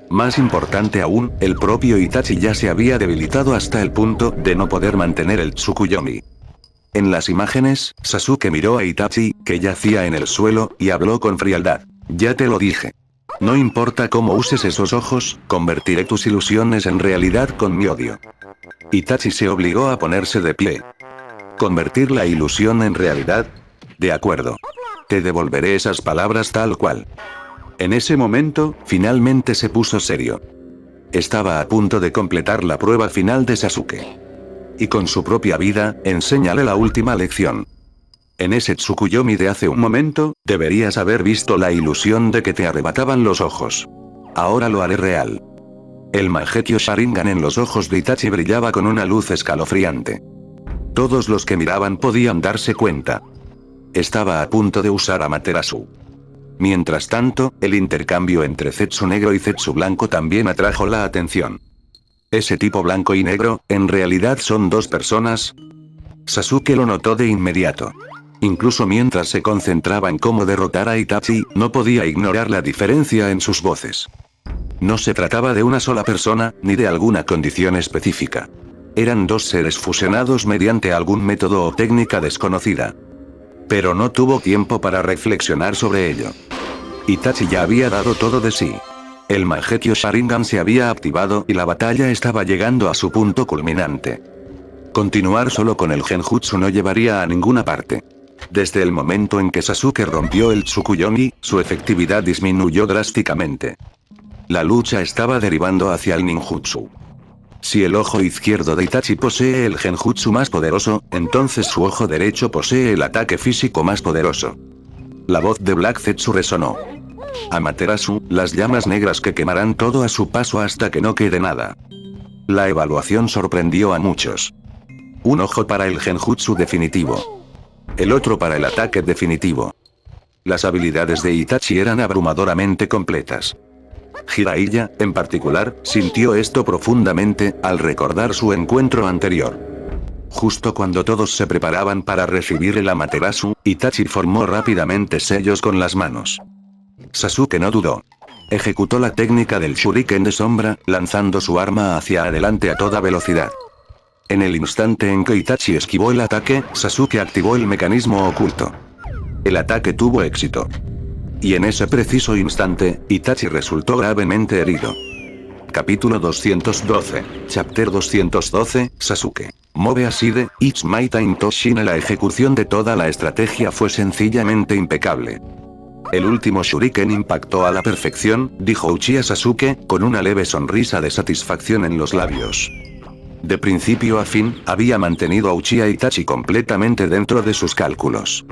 Más importante aún, el propio Itachi ya se había debilitado hasta el punto de no poder mantener el Tsukuyomi. En las imágenes, Sasuke miró a Itachi, que yacía en el suelo, y habló con frialdad. Ya te lo dije. No importa cómo uses esos ojos, convertiré tus ilusiones en realidad con mi odio. Itachi se obligó a ponerse de pie. ¿Convertir la ilusión en realidad? De acuerdo. Te devolveré esas palabras tal cual. En ese momento, finalmente se puso serio. Estaba a punto de completar la prueba final de Sasuke. Y con su propia vida, enséñale la última lección. En ese Tsukuyomi de hace un momento, deberías haber visto la ilusión de que te arrebataban los ojos. Ahora lo haré real. El Mangekyo Sharingan en los ojos de Itachi brillaba con una luz escalofriante. Todos los que miraban podían darse cuenta. Estaba a punto de usar Amaterasu. Mientras tanto, el intercambio entre Zetsu negro y Zetsu blanco también atrajo la atención. ¿Ese tipo blanco y negro, en realidad son dos personas? Sasuke lo notó de inmediato. Incluso mientras se concentraba en cómo derrotar a Itachi, no podía ignorar la diferencia en sus voces. No se trataba de una sola persona, ni de alguna condición específica. Eran dos seres fusionados mediante algún método o técnica desconocida. Pero no tuvo tiempo para reflexionar sobre ello. Itachi ya había dado todo de sí. El Mangekyo Sharingan se había activado y la batalla estaba llegando a su punto culminante. Continuar solo con el Genjutsu no llevaría a ninguna parte. Desde el momento en que Sasuke rompió el Tsukuyomi, su efectividad disminuyó drásticamente. La lucha estaba derivando hacia el ninjutsu. Si el ojo izquierdo de Itachi posee el genjutsu más poderoso, entonces su ojo derecho posee el ataque físico más poderoso. La voz de Black Zetsu resonó. Amaterasu, las llamas negras que quemarán todo a su paso hasta que no quede nada. La evaluación sorprendió a muchos. Un ojo para el genjutsu definitivo. El otro para el ataque definitivo. Las habilidades de Itachi eran abrumadoramente completas. Jiraiya, en particular, sintió esto profundamente, al recordar su encuentro anterior. Justo cuando todos se preparaban para recibir el Amaterasu, Itachi formó rápidamente sellos con las manos. Sasuke no dudó. Ejecutó la técnica del Shuriken de sombra, lanzando su arma hacia adelante a toda velocidad. En el instante en que Itachi esquivó el ataque, Sasuke activó el mecanismo oculto. El ataque tuvo éxito. Y en ese preciso instante, Itachi resultó gravemente herido. Capítulo 212. Chapter 212, Sasuke. Mobe Aside, It's My Time to Shine. La ejecución de toda la estrategia fue sencillamente impecable. El último Shuriken impactó a la perfección, dijo Uchiha Sasuke, con una leve sonrisa de satisfacción en los labios. De principio a fin, había mantenido a Uchiha Itachi completamente dentro de sus cálculos.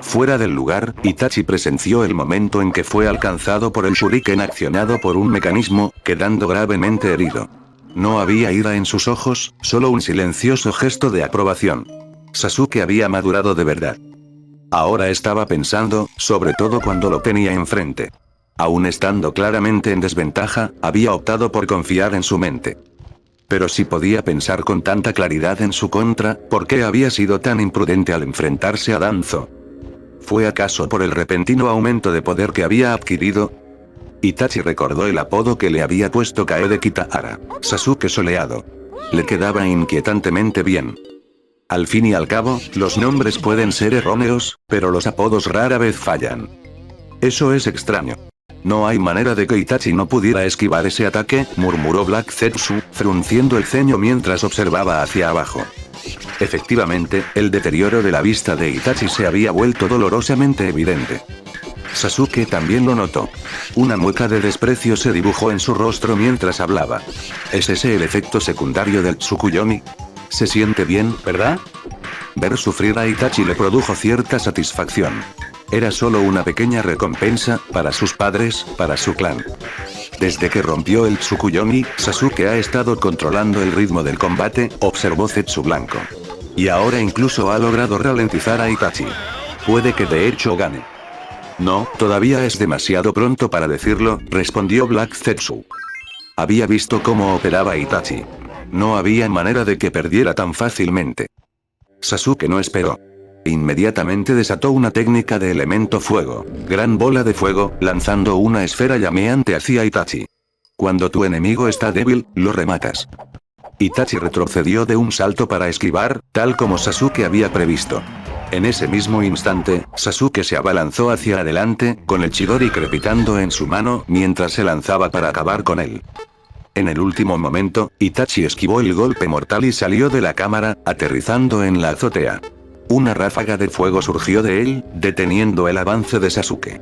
Fuera del lugar, Itachi presenció el momento en que fue alcanzado por el Shuriken accionado por un mecanismo, quedando gravemente herido. No había ira en sus ojos, solo un silencioso gesto de aprobación. Sasuke había madurado de verdad. Ahora estaba pensando, sobre todo cuando lo tenía enfrente. Aún estando claramente en desventaja, había optado por confiar en su mente. Pero si podía pensar con tanta claridad en su contra, ¿por qué había sido tan imprudente al enfrentarse a Danzo? ¿Fue acaso por el repentino aumento de poder que había adquirido? Itachi recordó el apodo que le había puesto Kaede Kitahara, Sasuke soleado. Le quedaba inquietantemente bien. Al fin y al cabo, los nombres pueden ser erróneos, pero los apodos rara vez fallan. Eso es extraño. No hay manera de que Itachi no pudiera esquivar ese ataque, murmuró Black Zetsu, frunciendo el ceño mientras observaba hacia abajo. Efectivamente, el deterioro de la vista de Itachi se había vuelto dolorosamente evidente. Sasuke también lo notó. Una mueca de desprecio se dibujó en su rostro mientras hablaba. ¿Es ese el efecto secundario del Tsukuyomi? Se siente bien, ¿verdad? Ver sufrir a Itachi le produjo cierta satisfacción. Era solo una pequeña recompensa, para sus padres, para su clan. Desde que rompió el Tsukuyomi, Sasuke ha estado controlando el ritmo del combate, observó Zetsu Blanco. Y ahora incluso ha logrado ralentizar a Itachi. Puede que de hecho gane. No, todavía es demasiado pronto para decirlo, respondió Black Zetsu. Había visto cómo operaba Itachi. No había manera de que perdiera tan fácilmente. Sasuke no esperó. Inmediatamente desató una técnica de elemento fuego, gran bola de fuego, lanzando una esfera llameante hacia Itachi. Cuando tu enemigo está débil, lo rematas. Itachi retrocedió de un salto para esquivar, tal como Sasuke había previsto. En ese mismo instante, Sasuke se abalanzó hacia adelante, con el Chidori crepitando en su mano, mientras se lanzaba para acabar con él. En el último momento, Itachi esquivó el golpe mortal y salió de la cámara, aterrizando en la azotea. Una ráfaga de fuego surgió de él, deteniendo el avance de Sasuke.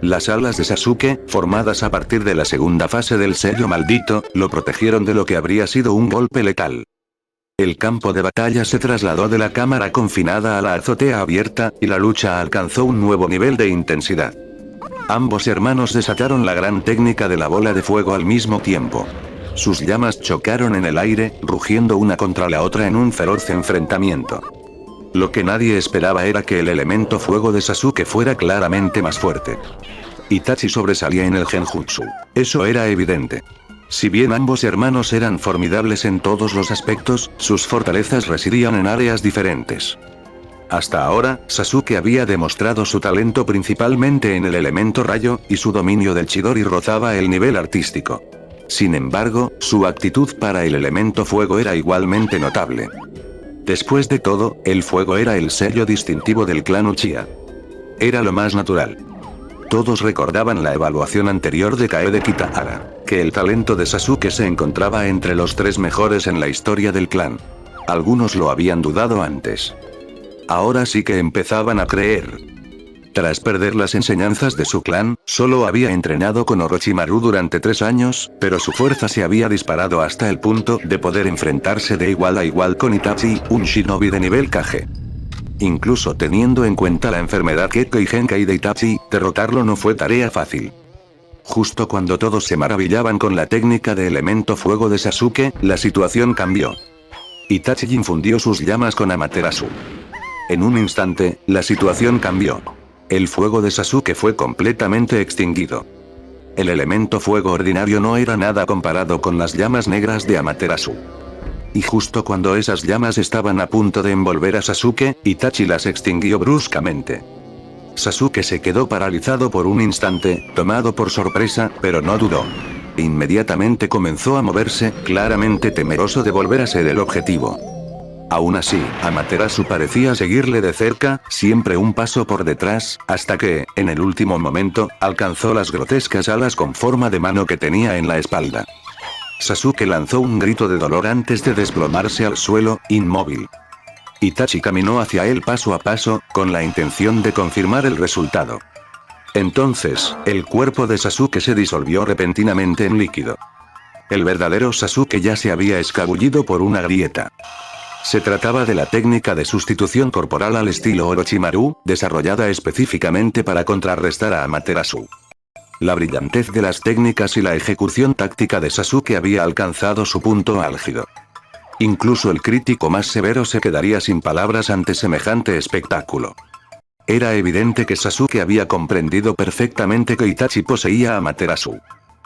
Las alas de Sasuke, formadas a partir de la segunda fase del sello maldito, lo protegieron de lo que habría sido un golpe letal. El campo de batalla se trasladó de la cámara confinada a la azotea abierta, y la lucha alcanzó un nuevo nivel de intensidad. Ambos hermanos desataron la gran técnica de la bola de fuego al mismo tiempo. Sus llamas chocaron en el aire, rugiendo una contra la otra en un feroz enfrentamiento. Lo que nadie esperaba era que el elemento fuego de Sasuke fuera claramente más fuerte. Itachi sobresalía en el genjutsu. Eso era evidente. Si bien ambos hermanos eran formidables en todos los aspectos, sus fortalezas residían en áreas diferentes. Hasta ahora, Sasuke había demostrado su talento principalmente en el elemento rayo, y su dominio del Chidori rozaba el nivel artístico. Sin embargo, su actitud para el elemento fuego era igualmente notable. Después de todo, el fuego era el sello distintivo del clan Uchiha. Era lo más natural. Todos recordaban la evaluación anterior de Kaede Kitahara, que el talento de Sasuke se encontraba entre los 3 mejores en la historia del clan. Algunos lo habían dudado antes. Ahora sí que empezaban a creer. Tras perder las enseñanzas de su clan, solo había entrenado con Orochimaru durante 3 años, pero su fuerza se había disparado hasta el punto de poder enfrentarse de igual a igual con Itachi, un shinobi de nivel Kage. Incluso teniendo en cuenta la enfermedad Gekko y Genkai de Itachi, derrotarlo no fue tarea fácil. Justo cuando todos se maravillaban con la técnica de elemento fuego de Sasuke, la situación cambió. Itachi infundió sus llamas con Amaterasu. En un instante, la situación cambió. El fuego de Sasuke fue completamente extinguido. El elemento fuego ordinario no era nada comparado con las llamas negras de Amaterasu. Y justo cuando esas llamas estaban a punto de envolver a Sasuke, Itachi las extinguió bruscamente. Sasuke se quedó paralizado por un instante, tomado por sorpresa, pero no dudó. Inmediatamente comenzó a moverse, claramente temeroso de volver a ser el objetivo. Aún así, Amaterasu parecía seguirle de cerca, siempre un paso por detrás, hasta que, en el último momento, alcanzó las grotescas alas con forma de mano que tenía en la espalda. Sasuke lanzó un grito de dolor antes de desplomarse al suelo, inmóvil. Itachi caminó hacia él paso a paso, con la intención de confirmar el resultado. Entonces, el cuerpo de Sasuke se disolvió repentinamente en líquido. El verdadero Sasuke ya se había escabullido por una grieta. Se trataba de la técnica de sustitución corporal al estilo Orochimaru, desarrollada específicamente para contrarrestar a Amaterasu. La brillantez de las técnicas y la ejecución táctica de Sasuke había alcanzado su punto álgido. Incluso el crítico más severo se quedaría sin palabras ante semejante espectáculo. Era evidente que Sasuke había comprendido perfectamente que Itachi poseía a Amaterasu.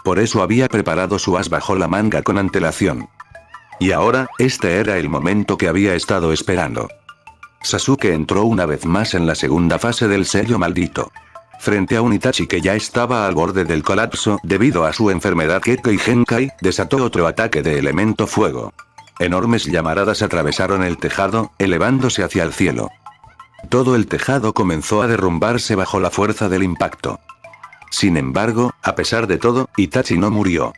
Por eso había preparado su as bajo la manga con antelación. Y ahora, este era el momento que había estado esperando. Sasuke entró una vez más en la segunda fase del sello maldito. Frente a un Itachi que ya estaba al borde del colapso debido a su enfermedad Gekko y Genkai, desató otro ataque de elemento fuego. Enormes llamaradas atravesaron el tejado, elevándose hacia el cielo. Todo el tejado comenzó a derrumbarse bajo la fuerza del impacto. Sin embargo, a pesar de todo, Itachi no murió.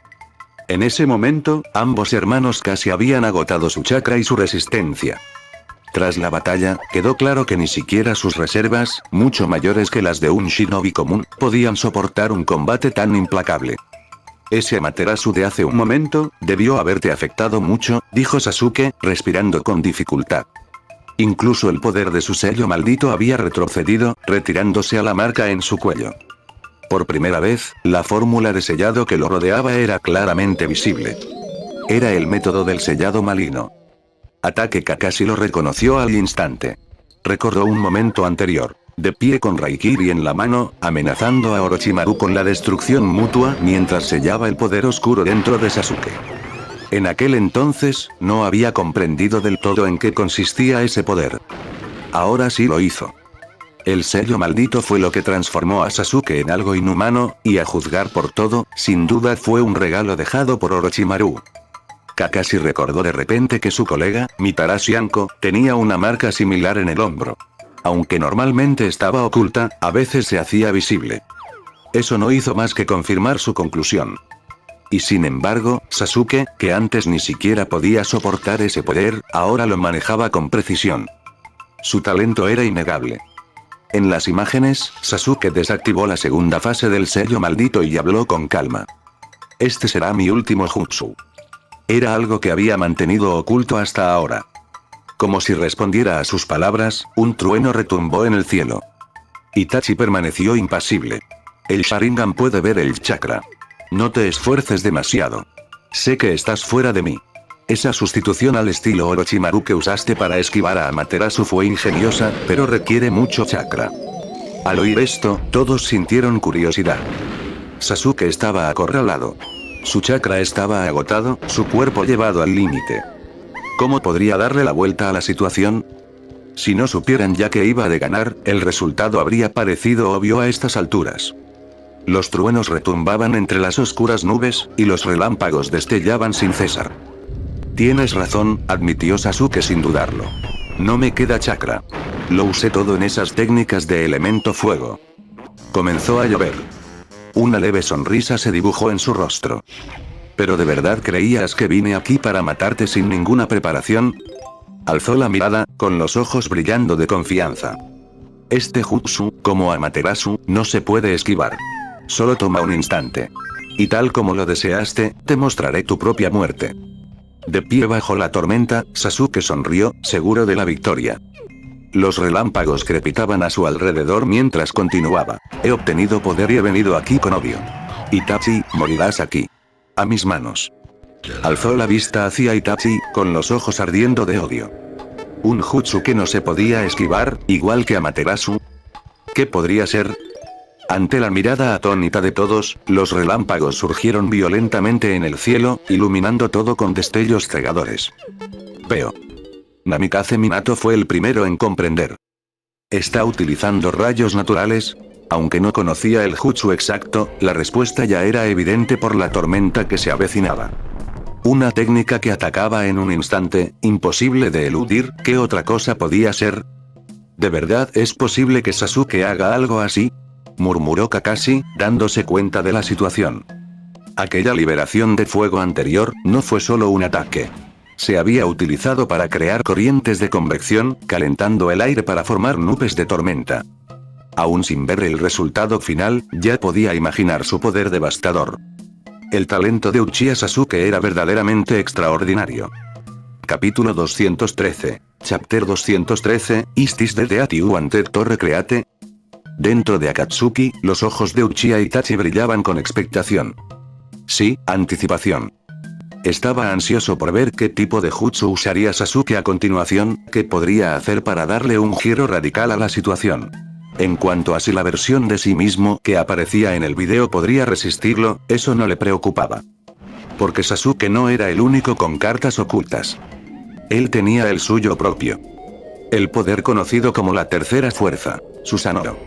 En ese momento, ambos hermanos casi habían agotado su chakra y su resistencia. Tras la batalla, quedó claro que ni siquiera sus reservas, mucho mayores que las de un shinobi común, podían soportar un combate tan implacable. Ese Amaterasu de hace un momento, debió haberte afectado mucho, dijo Sasuke, respirando con dificultad. Incluso el poder de su sello maldito había retrocedido, retirándose a la marca en su cuello. Por primera vez, la fórmula de sellado que lo rodeaba era claramente visible. Era el método del sellado maligno. Ataque Kakashi lo reconoció al instante. Recordó un momento anterior, de pie con Raikiri en la mano, amenazando a Orochimaru con la destrucción mutua mientras sellaba el poder oscuro dentro de Sasuke. En aquel entonces, no había comprendido del todo en qué consistía ese poder. Ahora sí lo hizo. El sello maldito fue lo que transformó a Sasuke en algo inhumano, y a juzgar por todo, sin duda fue un regalo dejado por Orochimaru. Kakashi recordó de repente que su colega, Mitarashi Anko, tenía una marca similar en el hombro. Aunque normalmente estaba oculta, a veces se hacía visible. Eso no hizo más que confirmar su conclusión. Y sin embargo, Sasuke, que antes ni siquiera podía soportar ese poder, ahora lo manejaba con precisión. Su talento era innegable. En las imágenes, Sasuke desactivó la segunda fase del sello maldito y habló con calma. Este será mi último jutsu. Era algo que había mantenido oculto hasta ahora. Como si respondiera a sus palabras, un trueno retumbó en el cielo. Itachi permaneció impasible. El Sharingan puede ver el chakra. No te esfuerces demasiado. Sé que estás fuera de mí. Esa sustitución al estilo Orochimaru que usaste para esquivar a Amaterasu fue ingeniosa, pero requiere mucho chakra. Al oír esto, todos sintieron curiosidad. Sasuke estaba acorralado. Su chakra estaba agotado, su cuerpo llevado al límite. ¿Cómo podría darle la vuelta a la situación? Si no supieran ya que iba de ganar, el resultado habría parecido obvio a estas alturas. Los truenos retumbaban entre las oscuras nubes, y los relámpagos destellaban sin cesar. Tienes razón, admitió Sasuke sin dudarlo. No me queda chakra. Lo usé todo en esas técnicas de elemento fuego. Comenzó a llover. Una leve sonrisa se dibujó en su rostro. ¿Pero de verdad creías que vine aquí para matarte sin ninguna preparación? Alzó la mirada, con los ojos brillando de confianza. Este jutsu, como Amaterasu, no se puede esquivar. Solo toma un instante. Y tal como lo deseaste, te mostraré tu propia muerte. De pie bajo la tormenta, Sasuke sonrió, seguro de la victoria. Los relámpagos crepitaban a su alrededor mientras continuaba. He obtenido poder y he venido aquí con odio. Itachi, morirás aquí. A mis manos. Alzó la vista hacia Itachi, con los ojos ardiendo de odio. Un jutsu que no se podía esquivar, igual que Amaterasu. ¿Qué podría ser? Ante la mirada atónita de todos, los relámpagos surgieron violentamente en el cielo, iluminando todo con destellos cegadores. Veo. Namikaze Minato fue el primero en comprender. ¿Está utilizando rayos naturales? Aunque no conocía el jutsu exacto, la respuesta ya era evidente por la tormenta que se avecinaba. Una técnica que atacaba en un instante, imposible de eludir. ¿Qué otra cosa podía ser? ¿De verdad es posible que Sasuke haga algo así?, murmuró Kakashi, dándose cuenta de la situación. Aquella liberación de fuego anterior, no fue solo un ataque. Se había utilizado para crear corrientes de convección, calentando el aire para formar nubes de tormenta. Aún sin ver el resultado final, ya podía imaginar su poder devastador. El talento de Uchiha Sasuke era verdaderamente extraordinario. Capítulo 213. Chapter 213, Istis de Deati Wanted Torre Create. Dentro de Akatsuki, los ojos de Uchiha Itachi brillaban con expectación. Sí, anticipación. Estaba ansioso por ver qué tipo de jutsu usaría Sasuke a continuación, qué podría hacer para darle un giro radical a la situación. En cuanto a si la versión de sí mismo que aparecía en el video podría resistirlo, eso no le preocupaba. Porque Sasuke no era el único con cartas ocultas. Él tenía el suyo propio. El poder conocido como la tercera fuerza, Susanoo.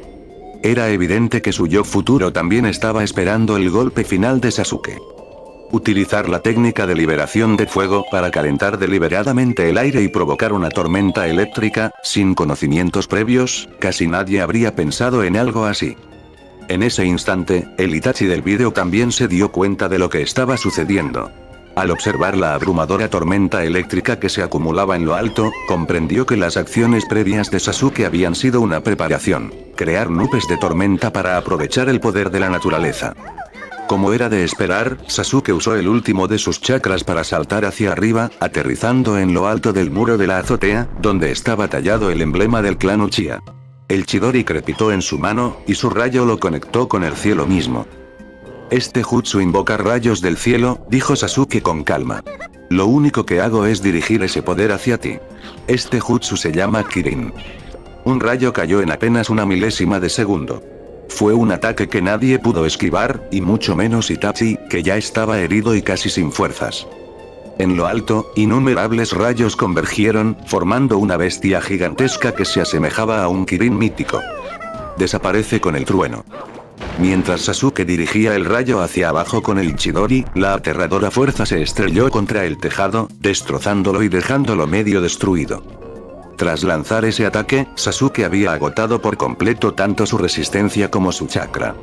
Era evidente que su yo futuro también estaba esperando el golpe final de Sasuke. Utilizar la técnica de liberación de fuego para calentar deliberadamente el aire y provocar una tormenta eléctrica, sin conocimientos previos, casi nadie habría pensado en algo así. En ese instante, el Itachi del vídeo también se dio cuenta de lo que estaba sucediendo. Al observar la abrumadora tormenta eléctrica que se acumulaba en lo alto, comprendió que las acciones previas de Sasuke habían sido una preparación, crear nubes de tormenta para aprovechar el poder de la naturaleza. Como era de esperar, Sasuke usó el último de sus chakras para saltar hacia arriba, aterrizando en lo alto del muro de la azotea, donde estaba tallado el emblema del clan Uchiha. El Chidori crepitó en su mano, y su rayo lo conectó con el cielo mismo. Este jutsu invoca rayos del cielo, dijo Sasuke con calma. Lo único que hago es dirigir ese poder hacia ti. Este jutsu se llama Kirin. Un rayo cayó en apenas una milésima de segundo. Fue un ataque que nadie pudo esquivar, y mucho menos Itachi, que ya estaba herido y casi sin fuerzas. En lo alto, innumerables rayos convergieron, formando una bestia gigantesca que se asemejaba a un Kirin mítico. Desaparece con el trueno. Mientras Sasuke dirigía el rayo hacia abajo con el Chidori, la aterradora fuerza se estrelló contra el tejado, destrozándolo y dejándolo medio destruido. Tras lanzar ese ataque, Sasuke había agotado por completo tanto su resistencia como su chakra.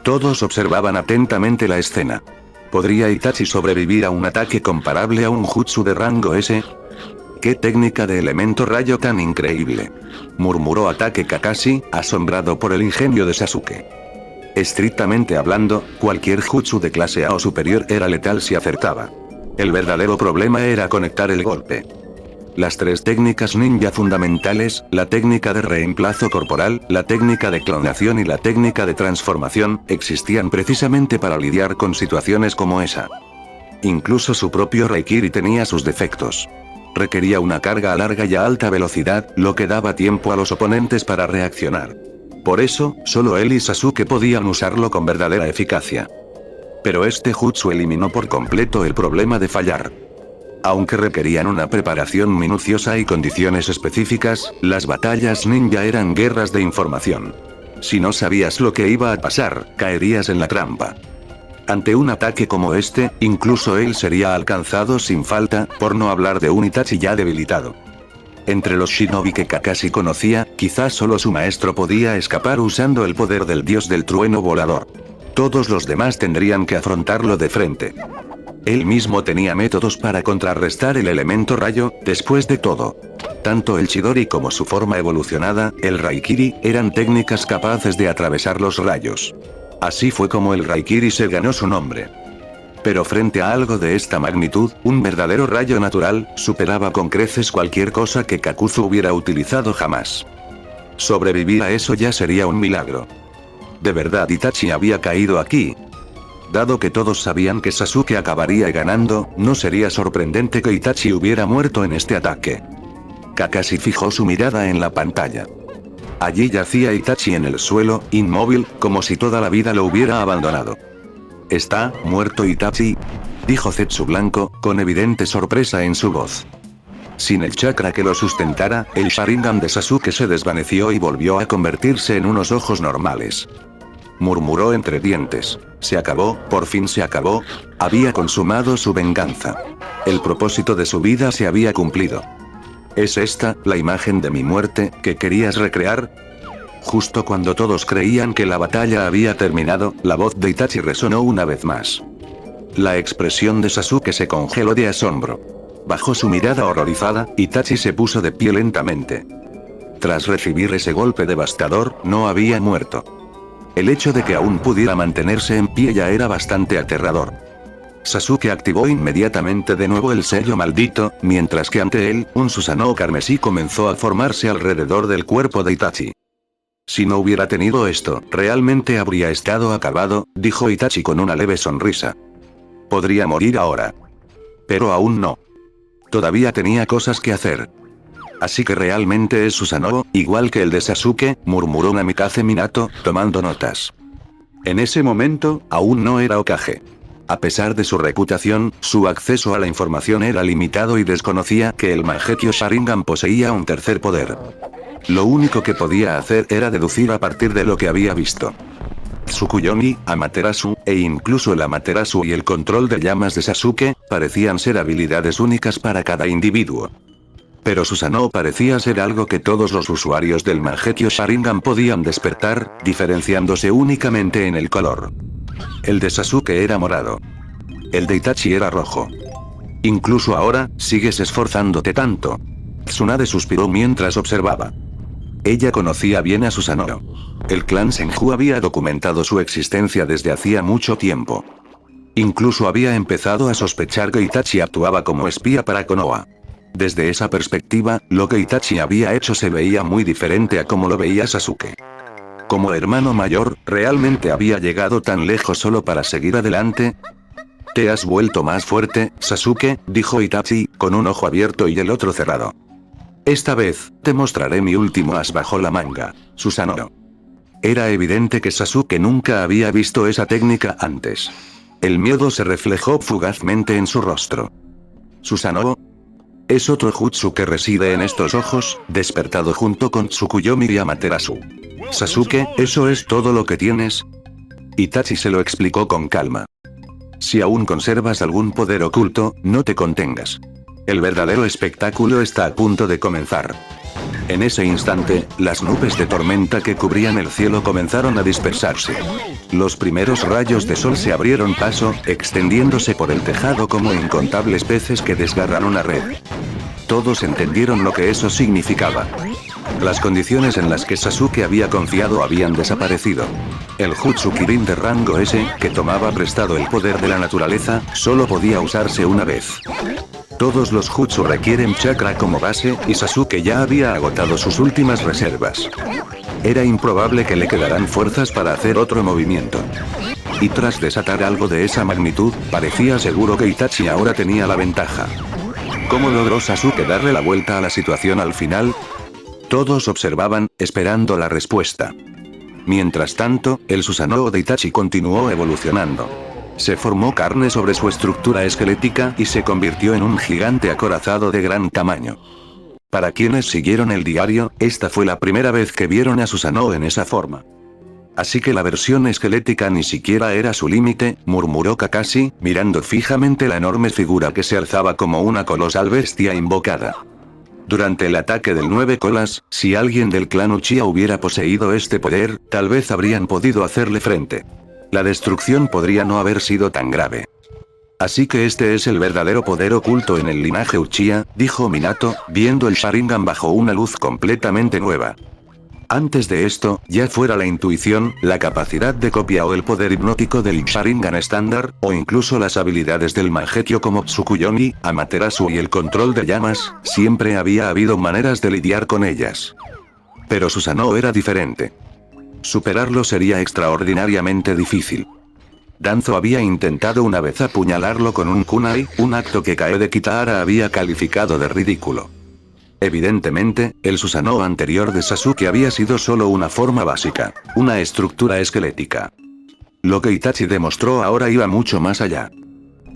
Todos observaban atentamente la escena. ¿Podría Itachi sobrevivir a un ataque comparable a un jutsu de rango S? ¡Qué técnica de elemento rayo tan increíble!, murmuró Ataque Kakashi, asombrado por el ingenio de Sasuke. Estrictamente hablando, cualquier jutsu de clase A o superior era letal si acertaba. El verdadero problema era conectar el golpe. Las tres técnicas ninja fundamentales, la técnica de reemplazo corporal, la técnica de clonación y la técnica de transformación, existían precisamente para lidiar con situaciones como esa. Incluso su propio Raikiri tenía sus defectos. Requería una carga a larga y a alta velocidad, lo que daba tiempo a los oponentes para reaccionar. Por eso, solo él y Sasuke podían usarlo con verdadera eficacia. Pero este jutsu eliminó por completo el problema de fallar. Aunque requerían una preparación minuciosa y condiciones específicas, las batallas ninja eran guerras de información. Si no sabías lo que iba a pasar, caerías en la trampa. Ante un ataque como este, incluso él sería alcanzado sin falta, por no hablar de un Itachi ya debilitado. Entre los shinobi que Kakashi conocía, quizás solo su maestro podía escapar usando el poder del dios del trueno volador. Todos los demás tendrían que afrontarlo de frente. Él mismo tenía métodos para contrarrestar el elemento rayo. Después de todo, tanto el Chidori como su forma evolucionada, el Raikiri, eran técnicas capaces de atravesar los rayos. Así fue como el Raikiri se ganó su nombre. Pero frente a algo de esta magnitud, un verdadero rayo natural, superaba con creces cualquier cosa que Kakuzu hubiera utilizado jamás. Sobrevivir a eso ya sería un milagro. ¿De verdad Itachi había caído aquí? Dado que todos sabían que Sasuke acabaría ganando, no sería sorprendente que Itachi hubiera muerto en este ataque. Kakashi fijó su mirada en la pantalla. Allí yacía Itachi en el suelo, inmóvil, como si toda la vida lo hubiera abandonado. ¿Está muerto Itachi?, dijo Zetsu Blanco, con evidente sorpresa en su voz. Sin el chakra que lo sustentara, el Sharingan de Sasuke se desvaneció y volvió a convertirse en unos ojos normales. Murmuró entre dientes. Se acabó, por fin se acabó. Había consumado su venganza. El propósito de su vida se había cumplido. ¿Es esta, la imagen de mi muerte, que querías recrear? Justo cuando todos creían que la batalla había terminado, la voz de Itachi resonó una vez más. La expresión de Sasuke se congeló de asombro. Bajo su mirada horrorizada, Itachi se puso de pie lentamente. Tras recibir ese golpe devastador, no había muerto. El hecho de que aún pudiera mantenerse en pie ya era bastante aterrador. Sasuke activó inmediatamente de nuevo el sello maldito, mientras que ante él, un Susanoo carmesí comenzó a formarse alrededor del cuerpo de Itachi. Si no hubiera tenido esto, realmente habría estado acabado, dijo Itachi con una leve sonrisa. Podría morir ahora. Pero aún no. Todavía tenía cosas que hacer. Así que realmente es Susanoo, igual que el de Sasuke, murmuró Namikaze Minato, tomando notas. En ese momento, aún no era Hokage. A pesar de su reputación, su acceso a la información era limitado y desconocía que el Mangekyo Sharingan poseía un tercer poder. Lo único que podía hacer era deducir a partir de lo que había visto. Tsukuyomi, Amaterasu, e incluso el Amaterasu y el control de llamas de Sasuke, parecían ser habilidades únicas para cada individuo. Pero Susanoo parecía ser algo que todos los usuarios del Mangekyo Sharingan podían despertar, diferenciándose únicamente en el color. El de Sasuke era morado. El de Itachi era rojo. Incluso ahora, sigues esforzándote tanto. Tsunade suspiró mientras observaba. Ella conocía bien a Susanoo. El clan Senju había documentado su existencia desde hacía mucho tiempo. Incluso había empezado a sospechar que Itachi actuaba como espía para Konoha. Desde esa perspectiva, lo que Itachi había hecho se veía muy diferente a como lo veía Sasuke. Como hermano mayor, ¿realmente había llegado tan lejos solo para seguir adelante? Te has vuelto más fuerte, Sasuke, dijo Itachi, con un ojo abierto y el otro cerrado. Esta vez, te mostraré mi último as bajo la manga, Susanoo. Era evidente que Sasuke nunca había visto esa técnica antes. El miedo se reflejó fugazmente en su rostro. Susanoo. Es otro jutsu que reside en estos ojos, despertado junto con Tsukuyomi y Amaterasu. Sasuke, ¿eso es todo lo que tienes? Itachi se lo explicó con calma. Si aún conservas algún poder oculto, no te contengas. El verdadero espectáculo está a punto de comenzar. En ese instante, las nubes de tormenta que cubrían el cielo comenzaron a dispersarse. Los primeros rayos de sol se abrieron paso, extendiéndose por el tejado como incontables peces que desgarran una red. Todos entendieron lo que eso significaba. Las condiciones en las que Sasuke había confiado habían desaparecido. El Jutsu Kirin de rango S, que tomaba prestado el poder de la naturaleza, solo podía usarse una vez. Todos los jutsu requieren chakra como base, y Sasuke ya había agotado sus últimas reservas. Era improbable que le quedaran fuerzas para hacer otro movimiento. y tras desatar algo de esa magnitud, parecía seguro que Itachi ahora tenía la ventaja. ¿Cómo logró Sasuke darle la vuelta a la situación al final? Todos observaban, esperando la respuesta. Mientras tanto, el Susanoo de Itachi continuó evolucionando. Se formó carne sobre su estructura esquelética y se convirtió en un gigante acorazado de gran tamaño. Para quienes siguieron el diario, esta fue la primera vez que vieron a Susanoo en esa forma. Así que la versión esquelética ni siquiera era su límite, murmuró Kakashi, mirando fijamente la enorme figura que se alzaba como una colosal bestia invocada. Durante el ataque del 9 colas, si alguien del clan Uchiha hubiera poseído este poder, tal vez habrían podido hacerle frente. La destrucción podría no haber sido tan grave. Así que este es el verdadero poder oculto en el linaje Uchiha, dijo Minato, viendo el Sharingan bajo una luz completamente nueva. Antes de esto, ya fuera la intuición, la capacidad de copia o el poder hipnótico del Sharingan estándar, o incluso las habilidades del Mangekyou como Tsukuyomi, Amaterasu y el control de llamas, siempre había habido maneras de lidiar con ellas. Pero Susanoo era diferente. Superarlo sería extraordinariamente difícil. Danzo había intentado una vez apuñalarlo con un kunai, un acto que Kaede Kitahara había calificado de ridículo. Evidentemente, el Susanoo anterior de Sasuke había sido solo una forma básica, una estructura esquelética. Lo que Itachi demostró ahora iba mucho más allá.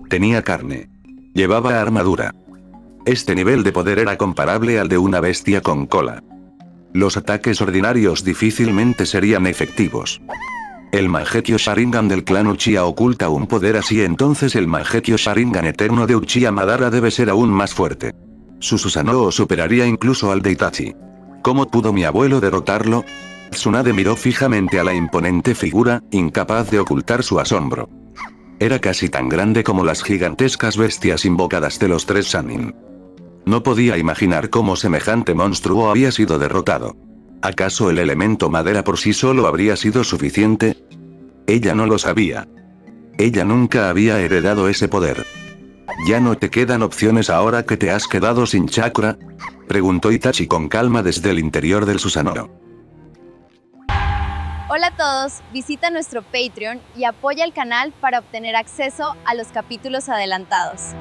Tenía carne. Llevaba armadura. Este nivel de poder era comparable al de una bestia con cola. Los ataques ordinarios difícilmente serían efectivos. El Mangekyou Sharingan del clan Uchiha oculta un poder así, entonces el Mangekyou Sharingan eterno de Uchiha Madara debe ser aún más fuerte. Su Susanoo superaría incluso al de Itachi. ¿Cómo pudo mi abuelo derrotarlo? Tsunade miró fijamente a la imponente figura, incapaz de ocultar su asombro. Era casi tan grande como las gigantescas bestias invocadas de los 3 Sannin. No podía imaginar cómo semejante monstruo había sido derrotado. ¿Acaso el elemento madera por sí solo habría sido suficiente? Ella no lo sabía. Ella nunca había heredado ese poder. ¿Ya no te quedan opciones ahora que te has quedado sin chakra?, preguntó Itachi con calma desde el interior del Susanoo. Hola a todos, visita nuestro Patreon y apoya el canal para obtener acceso a los capítulos adelantados.